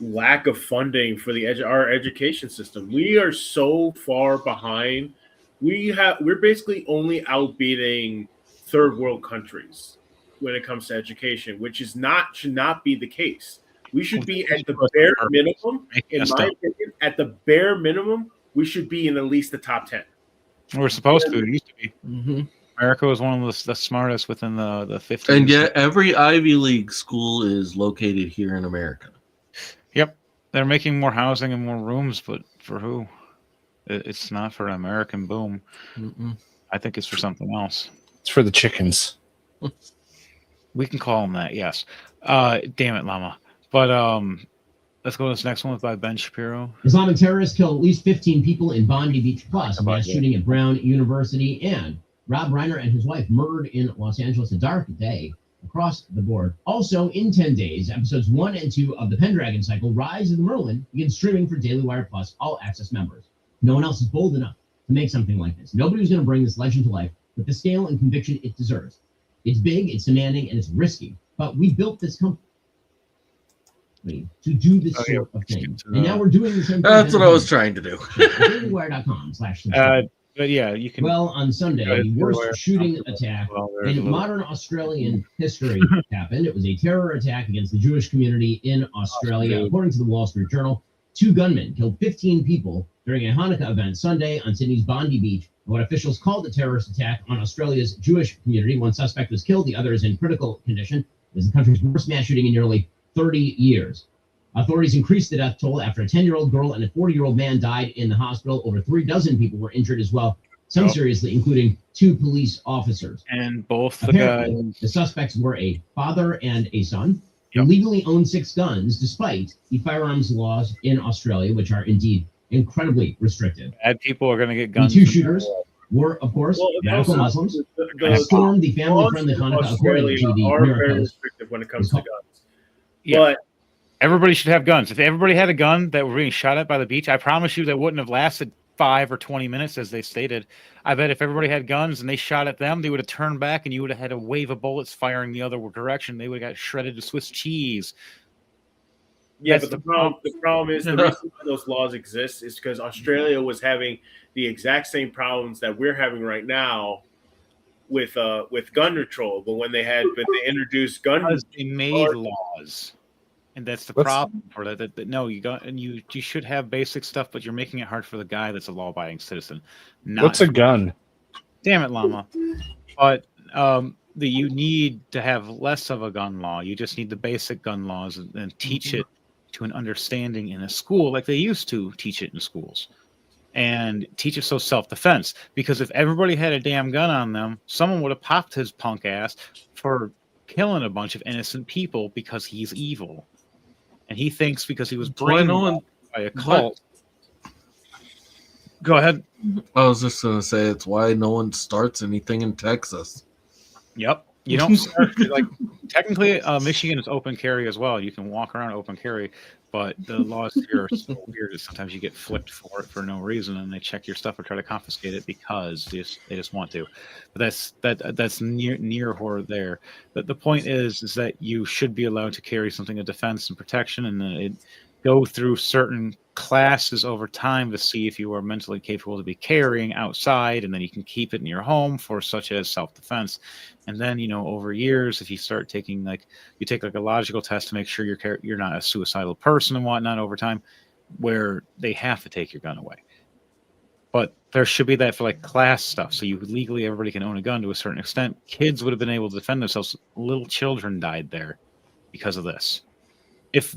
lack of funding for our education system. We are so far behind. We're basically only outbeating third world countries when it comes to education, which should not be the case. We should be at the bare minimum, in my opinion, at the bare minimum, we should be in at least the top 10. We're supposed to. It used to be. Mm-hmm. America was one of the smartest within the 50s. And yet every Ivy League school is located here in America. Yep. They're making more housing and more rooms, but for who? It's not for an American boom. Mm-mm. I think it's for something else. It's for the chickens. We can call them that, yes. Damn it, Llama. But let's go to this next one by Ben Shapiro. Islamic terrorists killed at least 15 people in Bondi Beach Plus, mass shooting at Brown University, and Rob Reiner and his wife murdered in Los Angeles. A dark day across the board. Also, in 10 days, episodes 1 and 2 of the Pendragon cycle, Rise of the Merlin, begin streaming for Daily Wire Plus all access members. No one else is bold enough to make something like this. Nobody was going to bring this legend to life with the scale and conviction it deserves. It's big, it's demanding, and it's risky. But we built this company to do this sort of thing. And now we're doing the same thing. That's what I was trying to do. DailyWire.com/subscribe. But yeah, you can. Well, on Sunday, Go ahead, the Where- worst shooting attack Well, there's a in little- modern Australian history happened. It was a terror attack against the Jewish community in Australia. According to the Wall Street Journal, 2 gunmen killed 15 people during a Hanukkah event Sunday on Sydney's Bondi Beach. What officials called a terrorist attack on Australia's Jewish community. One suspect was killed, the other is in critical condition. It was the country's worst mass shooting in nearly 30 years. Authorities increased the death toll after a 10-year-old girl and a 40-year-old man died in the hospital. Over 3 dozen people were injured as well, some seriously, including 2 police officers. And both the Apparently, guys. the suspects were a father and a son who legally owned 6 guns, despite the firearms laws in Australia, which are indeed incredibly restrictive. Bad people are going to get The guns. 2 shooters were, of course, radical Muslims. They stormed the family-friendly Hanukkah, according to the are New York very Post. restrictive when it comes to guns. Yeah. But Everybody should have guns. If everybody had a gun that were being shot at by the beach, I promise you that wouldn't have lasted 5 or 20 minutes, as they stated. I bet if everybody had guns and they shot at them, they would have turned back and you would have had a wave of bullets firing the other direction. They would have got shredded to Swiss cheese. yeah, That's but the problem is the reason why those laws exist is because Australia was having the exact same problems that we're having right now with gun control. But when they introduced gun, Because they made laws. And that's the problem for that. No, you got, and you should have basic stuff, but you're making it hard for the guy that's a law-abiding citizen. What's a gun? Damn it, Llama. But you need to have less of a gun law. You just need the basic gun laws and teach it to an understanding in a school like they used to teach it in schools. And teach it so self-defense. Because if everybody had a damn gun on them, someone would have popped his punk ass for killing a bunch of innocent people because he's evil. And he thinks because he was brainwashed by a cult. Go ahead. I was just going to say it's why no one starts anything in Texas. Yep. You don't start, like, technically, Michigan is open carry as well. You can walk around open carry, but the laws here are so weird that sometimes you get flipped for it for no reason, and they check your stuff or try to confiscate it because they just want to. But that's near horror there. But the point is that you should be allowed to carry something of defense and protection, and then it go through certain classes over time to see if you are mentally capable to be carrying outside, and then you can keep it in your home for such as self-defense. And then, over years, if you start taking you take a logical test to make sure you're not a suicidal person and whatnot over time, where they have to take your gun away. But there should be that for class stuff, so you legally everybody can own a gun to a certain extent. Kids would have been able to defend themselves. Little children died there because of this. If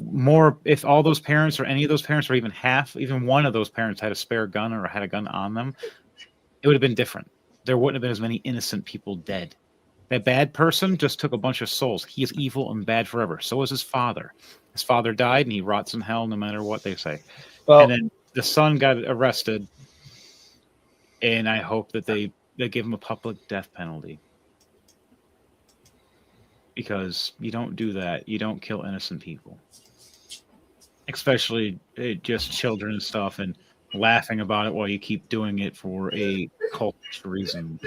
all those parents or any of those parents or even one of those parents had a spare gun or had a gun on them, it would have been different. There wouldn't have been as many innocent people dead. That bad person just took a bunch of souls. He is evil and bad forever. So was his father. His father died and he rots in hell no matter what they say. Well, and then the son got arrested, and I hope that they give him a public death penalty. Because you don't do that. You don't kill innocent people. Especially just children and stuff, and laughing about it while you keep doing it for a cult reason.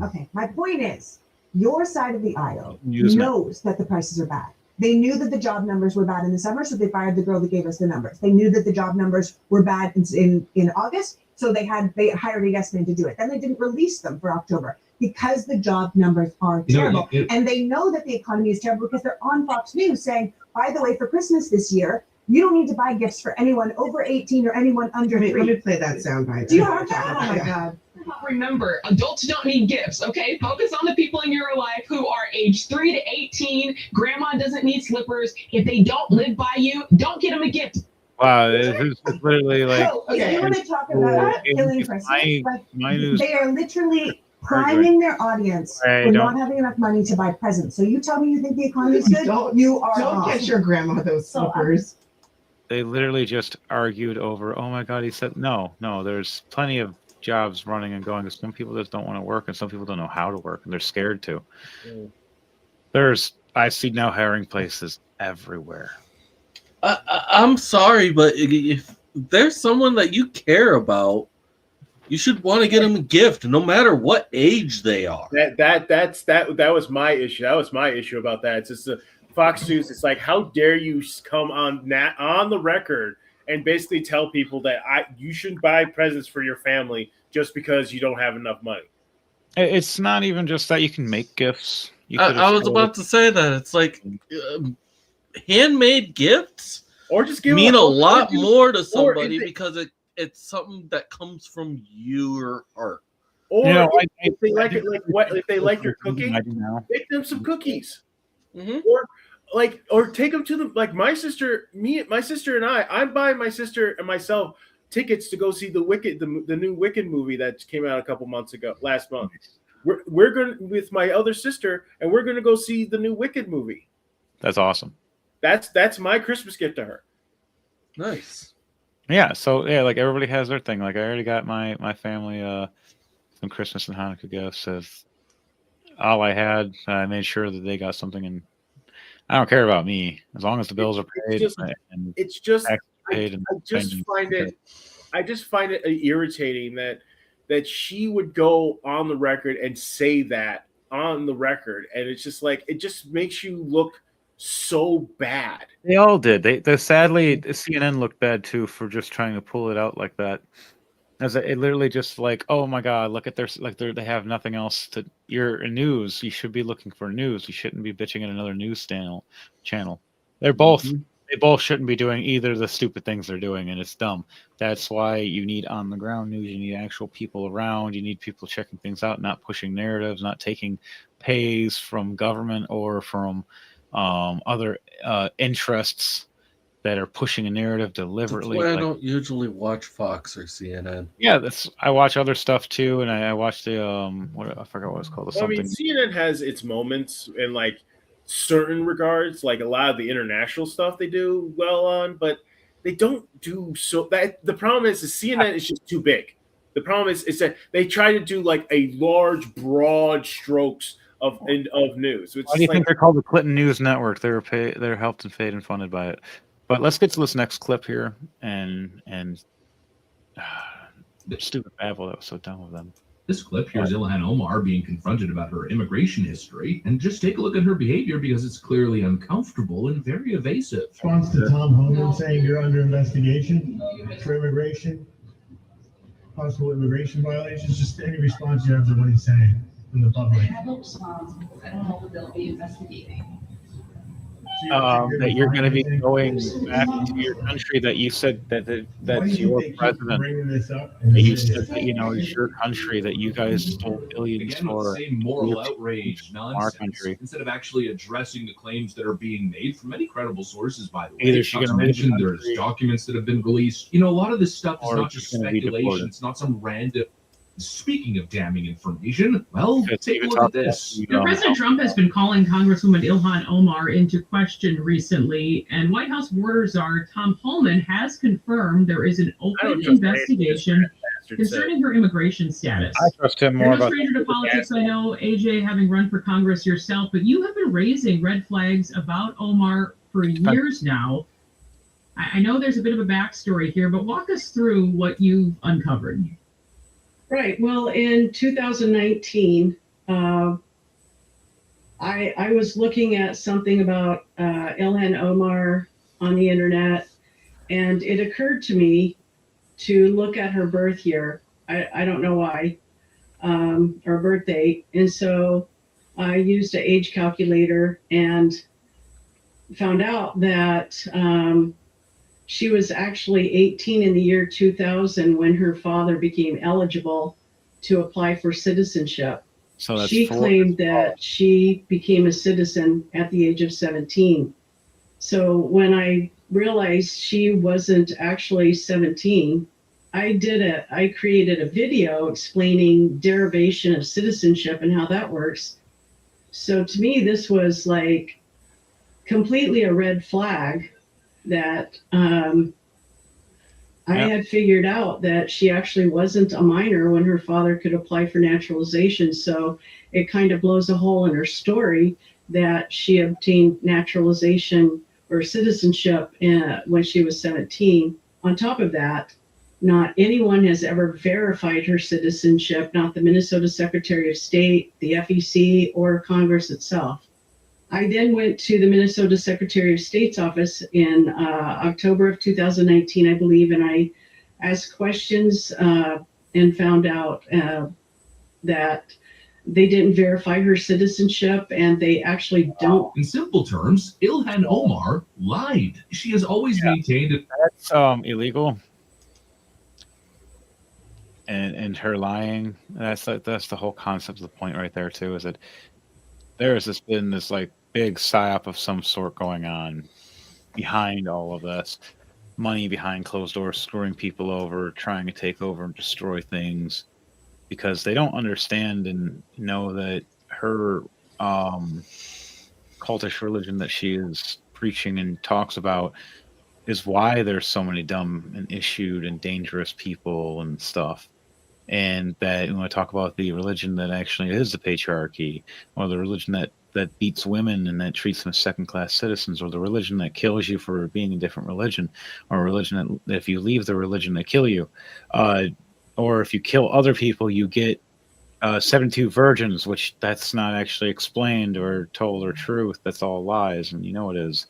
Okay, my point is, your side of the aisle Newsman. knows that the prices are bad. They knew that the job numbers were bad in the summer, so they fired the girl that gave us the numbers. They knew that the job numbers were bad in August, so they hired a yes man to do it. Then they didn't release them for October because the job numbers are terrible. And they know that the economy is terrible because they're on Fox News saying, by the way, for Christmas this year, you don't need to buy gifts for anyone over 18 or anyone under 3. Let me play that soundbite. Do you have that? Oh my God. Remember, adults don't need gifts, okay? Focus on the people in your life who are age 3 to 18. Grandma doesn't need slippers. If they don't live by you, don't get them a gift. Wow, it's literally like... So, if you want to talk about killing Christmas, they are literally priming their audience for not having enough money to buy presents. So you tell me you think the economy is good? You are Don't get your grandma those slippers. They literally just argued over, oh my God, he said, no, there's plenty of jobs running and going. Some people just don't want to work, and some people don't know how to work, and they're scared to. I see now hiring places everywhere. I'm sorry, but if there's someone that you care about, you should want to get them a gift, no matter what age they are. That was my issue. That was my issue about that. It's just Fox News. It's like, how dare you come on the record and basically tell people that you shouldn't buy presents for your family just because you don't have enough money. It's not even just that you can make gifts. I was about to say that. It's like handmade gifts or just give mean a lot more to somebody because it's something that comes from your heart. Or if they like it, if they like your cooking, make them some cookies. Or take them to my sister and I'm buying my sister and myself tickets to go see the new Wicked movie that came out last month. We're going with my other sister, and we're going to go see the new Wicked movie. That's awesome. That's my Christmas gift to her. Nice. Yeah. So yeah, like everybody has their thing. Like I already got my family some Christmas and Hanukkah gifts. As all I had, I made sure that they got something, and I don't care about me as long as the bills are paid. I just find it irritating that she would go on the record and say that on the record, and it's just like it just makes you look so bad. They all did. They sadly CNN looked bad too for just trying to pull it out like that. As it literally just like, oh my God, look at they have nothing else to. You're a news. You should be looking for news. You shouldn't be bitching at another news channel. They're both. They both shouldn't be doing either of the stupid things they're doing, and it's dumb. That's why you need on the ground news. You need actual people around. You need people checking things out, not pushing narratives, not taking pays from government or from other interests that are pushing a narrative deliberately. That's why I don't usually watch Fox or CNN. Yeah, I watch other stuff too, and I watch the I forgot what it's called. I mean, CNN has its moments in certain regards, like a lot of the international stuff they do well on, but they don't do so. That the problem is CNN is just too big. The problem is that they try to do a large, broad strokes of news. Why do you think they're called the Clinton News Network? They're helped and paid and funded by it. But let's get to this next clip here, and stupid babble that was so dumb of them. This clip here's Ilhan Omar being confronted about her immigration history, and just take a look at her behavior because it's clearly uncomfortable and very evasive. Response to Tom Homan saying you're under investigation for immigration, possible immigration violations. Just any response you have to what he's saying in the public. I have a response. I don't know what they'll be investigating. That you're going to be going back to your country that you said that's your president. That you said that it's your country that you guys stole billions for. Moral outrage nonsense our country instead of actually addressing the claims that are being made from many credible sources. By the way, either she's going to mention there's documents that have been released. A lot of this stuff is not just speculation. It's not some random. Speaking of damning information, well, take a look at this. President Trump has been calling Congresswoman Ilhan Omar into question recently, and White House border czar Tom Homan has confirmed there is an open investigation concerning her immigration status. I trust him more. You're no stranger to politics, I know, AJ, having run for Congress yourself, but you have been raising red flags about Omar for years now. I know there's a bit of a backstory here, but walk us through what you've uncovered. Right. Well, in 2019, I was looking at something about Ilhan Omar on the internet, and it occurred to me to look at her birth year. I don't know why, or birth date. And so I used an age calculator and found out that she was actually 18 in the year 2000 when her father became eligible to apply for citizenship. So that's she claimed that she became a citizen at the age of 17. So when I realized she wasn't actually 17, I created a video explaining derivation of citizenship and how that works. So to me, this was completely a red flag that I had figured out that she actually wasn't a minor when her father could apply for naturalization. So it kind of blows a hole in her story that she obtained naturalization or citizenship when she was 17. On top of that, not anyone has ever verified her citizenship, not the Minnesota Secretary of State, the FEC, or Congress itself. I then went to the Minnesota Secretary of State's office in October of 2019, I believe, and I asked questions and found out that they didn't verify her citizenship, and they actually don't. In simple terms, Ilhan Omar lied. She has always maintained it. That's illegal. And her lying, that's the whole concept of the point right there too, is that there has been this like big psyop of some sort going on behind all of this. Money behind closed doors, screwing people over, trying to take over and destroy things, because they don't understand and know that her cultish religion that she is preaching and talks about is why there's so many dumb and issued and dangerous people and stuff. And that when I talk about the religion that actually is the patriarchy, or the religion that beats women and that treats them as second-class citizens, or the religion that kills you for being a different religion, or a religion that if you leave the religion, they kill you. Or if you kill other people, you get 72 virgins, which that's not actually explained or told or truth. That's all lies, and you know it is.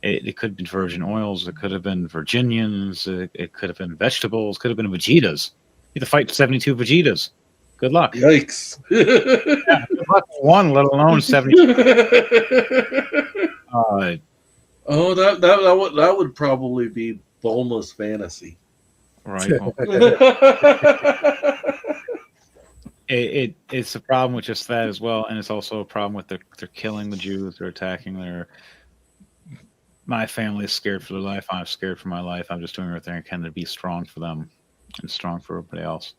It could have been virgin oils. It could have been Virginians. It could have been vegetables. Could have been Vegetas. You have to fight 72 Vegetas. Good luck. Yikes. Yeah, good luck with one, let alone 72. That would probably be boneless fantasy. Right. It's a problem with just that as well, and it's also a problem with they're killing the Jews, they're attacking my family is scared for their life, I'm scared for my life, I'm just doing everything I can to be strong for them and strong for everybody else.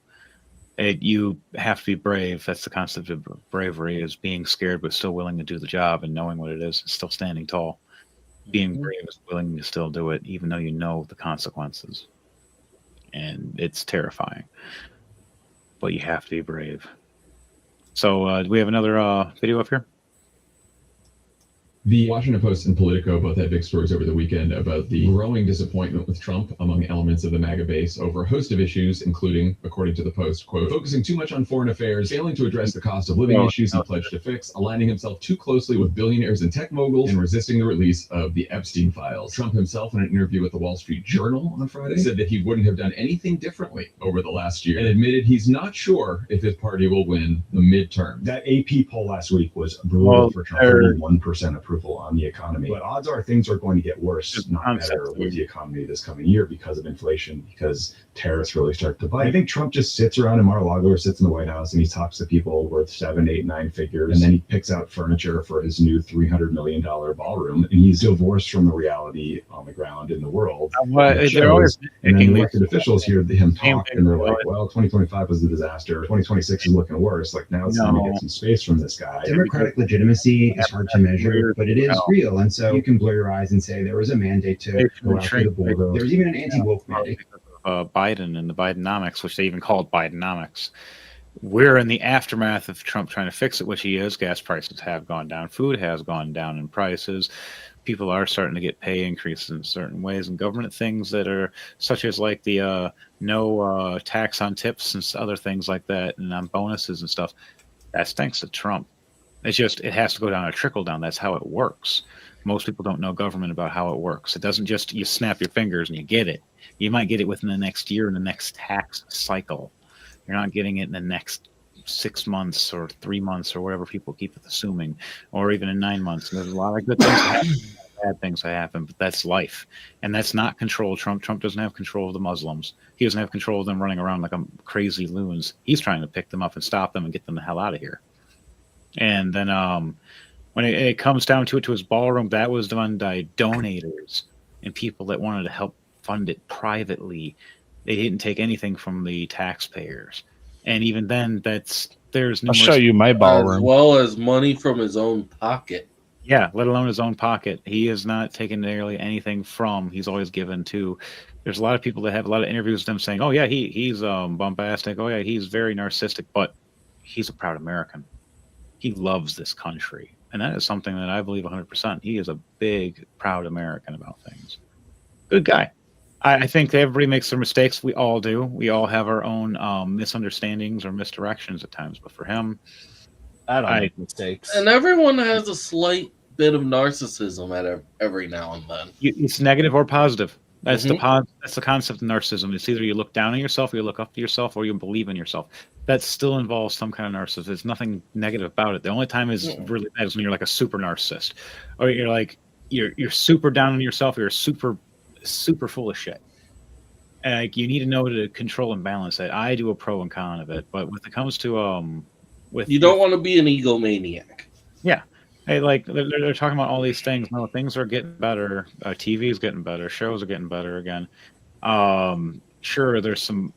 You have to be brave. That's the concept of bravery, is being scared but still willing to do the job and knowing what it is and still standing tall. Being brave is willing to still do it even though you know the consequences. And it's terrifying. But you have to be brave. So do we have another video up here? The Washington Post and Politico both had big stories over the weekend about the growing disappointment with Trump among elements of the MAGA base over a host of issues, including, according to the Post, quote, focusing too much on foreign affairs, failing to address the cost of living issues he pledged to fix, aligning himself too closely with billionaires and tech moguls, and resisting the release of the Epstein files. Trump himself, in an interview with the Wall Street Journal on Friday, said that he wouldn't have done anything differently over the last year and admitted he's not sure if his party will win the midterm. That AP poll last week was brutal for Trump, 31% approval on the economy. But odds are things are going to get worse, not better, with the economy this coming year because of inflation, because tariffs really start to bite. I think Trump just sits around in Mar-a-Lago or sits in the White House and he talks to people worth 7, 8, 9 figures, and then he picks out furniture for his new $300 million ballroom, and he's divorced from the reality on the ground in the world. And then elected officials hear him talk and they're like, well, 2025 was a disaster. 2026 is looking worse. Like, now it's time to get some space from this guy. Democratic legitimacy is hard to measure, but it is real. And so you can blur your eyes and say there was a mandate to go after the border. There's even an anti-woke mandate. Biden and the Bidenomics, which they even called Bidenomics. We're in the aftermath of Trump trying to fix it, which he is. Gas prices have gone down. Food has gone down in prices. People are starting to get pay increases in certain ways, and government things that are such as like the no tax on tips and other things like that, and on bonuses and stuff. That's thanks to Trump. It's just, it has to go down a trickle down. That's how it works. Most people don't know government about how it works. It doesn't just, you snap your fingers and you get it. You might get it within the next year in the next tax cycle. You're not getting it in the next 6 months or 3 months or whatever people keep assuming, or even in 9 months. And there's a lot of good things that happen, bad things that happen, but that's life. And that's not control. Trump doesn't have control of the Muslims. He doesn't have control of them running around like crazy loons. He's trying to pick them up and stop them and get them the hell out of here. And then when it comes down to his ballroom, that was done by donators and people that wanted to help fund it privately. They didn't take anything from the taxpayers. And even then, there's I'll show you my ballroom. As well as money from his own pocket. Yeah, let alone his own pocket. He has not taken nearly anything from. He's always given to. There's a lot of people that have a lot of interviews with them saying, oh, yeah, he's bombastic. Oh, yeah, he's very narcissistic. But he's a proud American. He loves this country. And that is something that I believe 100%. He is a big, proud American about things. Good guy. I think everybody makes their mistakes. We all do. We all have our own misunderstandings or misdirections at times. But for him, I don't make mistakes. And everyone has a slight bit of narcissism at every now and then. It's negative or positive. That's that's the concept of narcissism. It's either you look down on yourself, or you look up to yourself, or you believe in yourself. That still involves some kind of narcissism. There's nothing negative about it. The only time is really bad is when you're like a super narcissist, or you're like you're super down on yourself. You're super full of shit. And like you need to know to control and balance that. I do a pro and con of it, but when it comes to you don't want to be an egomaniac. Yeah. Hey, like they're talking about all these things. No, things are getting better. TV is getting better. Shows are getting better again. Sure, there's some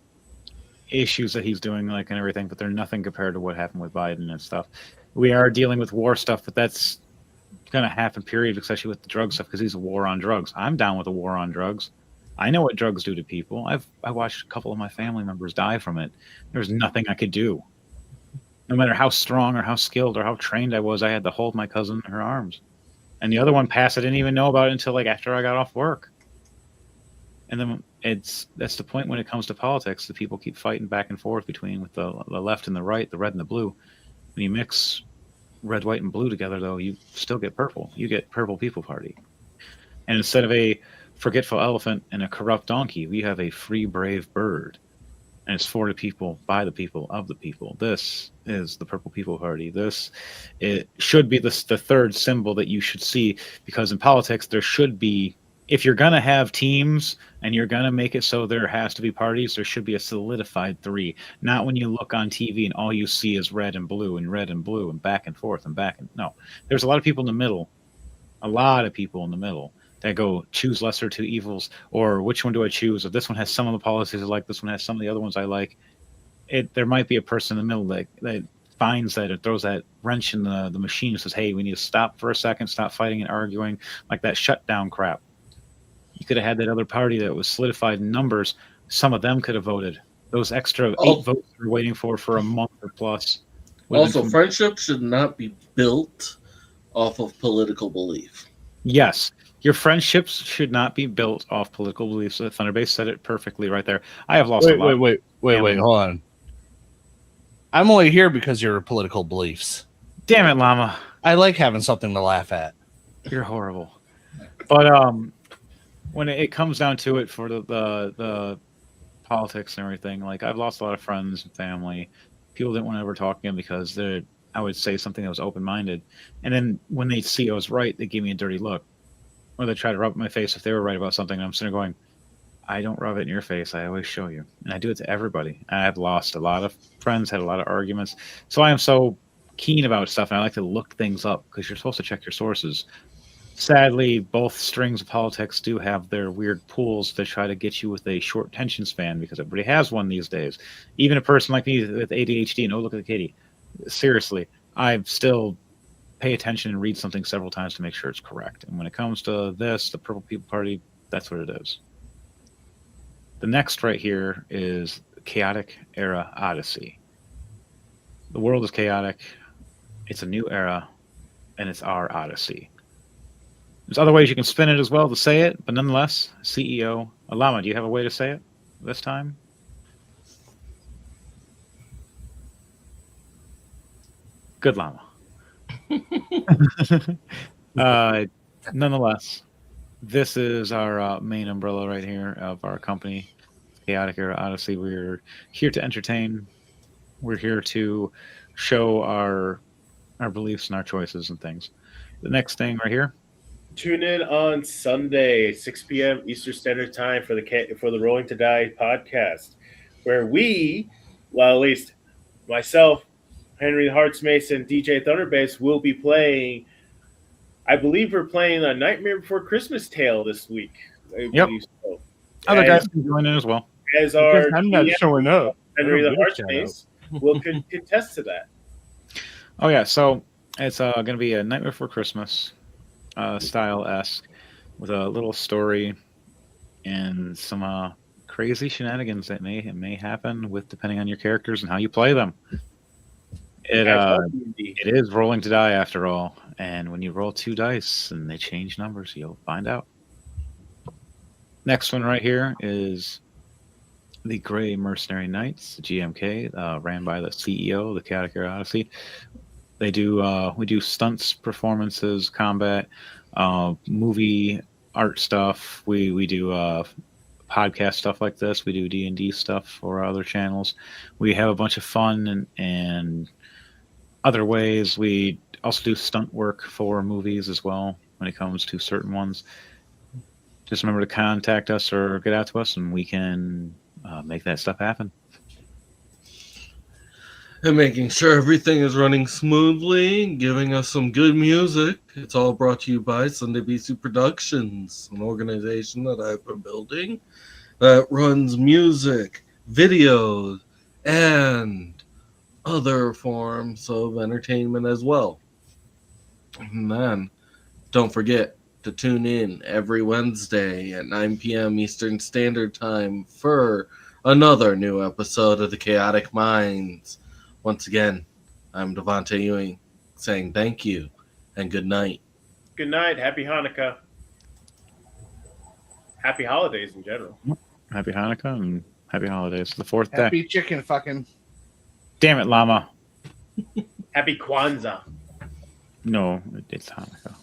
issues that he's doing, like and everything, but they're nothing compared to what happened with Biden and stuff. We are dealing with war stuff, but that's gonna happen. Period. Especially with the drug stuff, because he's a war on drugs. I'm down with a war on drugs. I know what drugs do to people. I watched a couple of my family members die from it. There's nothing I could do. No matter how strong or how skilled or how trained I was, I had to hold my cousin in her arms. And the other one passed, I didn't even know about it until like after I got off work. And then that's the point when it comes to politics. The people keep fighting back and forth between with the left and the right, the red and the blue. When you mix red, white, and blue together, though, you still get purple. You get Purple People Party. And instead of a forgetful elephant and a corrupt donkey, we have a free, brave bird. And it's for the people, by the people, of the people. This is the Purple People Party. It should be the third symbol that you should see, because in politics there should be, if you're going to have teams and you're going to make it so there has to be parties, there should be a solidified three. Not when you look on TV and all you see is red and blue and back and forth and back. No, there's a lot of people in the middle. A lot of people in the middle that go choose lesser two evils, or which one do I choose? If this one has some of the policies I like, this one has some of the other ones I like. There might be a person in the middle that finds that, or throws that wrench in the machine and says, hey, we need to stop for a second, stop fighting and arguing, like that shutdown crap. You could have had that other party that was solidified in numbers. Some of them could have voted. Those extra 8 votes we're waiting for a month or plus. Also, friendship should not be built off of political belief. Yes. Your friendships should not be built off political beliefs. Thunderbase said it perfectly right there. I have lost a lot. Wait, hold on. I'm only here because of your political beliefs. Damn it, Llama. I like having something to laugh at. You're horrible. But when it comes down to it for the politics and everything, like I've lost a lot of friends and family. People didn't want to ever talk again because I would say something that was open-minded. And then when they see I was right, they give me a dirty look. Or they try to rub it in my face if they were right about something. And I'm sitting there going, I don't rub it in your face. I always show you. And I do it to everybody. I've lost a lot of friends, had a lot of arguments. So I am so keen about stuff, and I like to look things up because you're supposed to check your sources. Sadly, both strings of politics do have their weird pools to try to get you with a short attention span, because everybody has one these days. Even a person like me with ADHD and look at the kitty. Seriously, I still pay attention and read something several times to make sure it's correct. And when it comes to this, the Purple People Party, that's what it is. The next right here is Chaotic Era Odyssey. The world is chaotic. It's a new era, and it's our Odyssey. There's other ways you can spin it as well to say it, but nonetheless, CEO Alama, do you have a way to say it this time? Good, Llama. Nonetheless, this is our main umbrella right here of our company, Chaotic Era Odyssey. We're here to entertain. We're here to show our beliefs and our choices and things. The next thing right here. Tune in on Sunday, 6 p.m. Eastern Standard Time for the Rolling to Die podcast, where we, well, at least myself, Henry Hearts Mason, DJ Thunderbase will be playing. I believe we're playing A Nightmare Before Christmas Tale this week. Yep. So. Other guys can join in as well. As our I'm not showing up. Henry the Hearts Mason will contest to that. Oh yeah, so it's going to be A Nightmare Before Christmas style-esque, with a little story and some crazy shenanigans that may happen with depending on your characters and how you play them. It is Rolling to Die after all, and when you roll 2 dice and they change numbers, you'll find out. Next one right here is the Grey Mercenary Knights, the GMK, ran by the CEO of the Chaotic Era Odyssey. They do. We do stunts, performances, combat, movie, art stuff. We do podcast stuff like this. We do D&D stuff for other channels. We have a bunch of fun and other ways. We also do stunt work for movies as well when it comes to certain ones. Just remember to contact us or get out to us, and we can make that stuff happen. And making sure everything is running smoothly, giving us some good music. It's all brought to you by Sunday BC Productions, an organization that I've been building that runs music, videos, and other forms of entertainment as well. And then, don't forget to tune in every Wednesday at 9 p.m. Eastern Standard Time for another new episode of The Chaotic Minds. Once again, I'm Devontae Ewing saying thank you and good night. Good night. Happy Hanukkah. Happy holidays in general. Happy Hanukkah and happy holidays. The fourth day. Happy chicken fucking. Damn it, llama. Happy Kwanzaa. No, it's Hanukkah.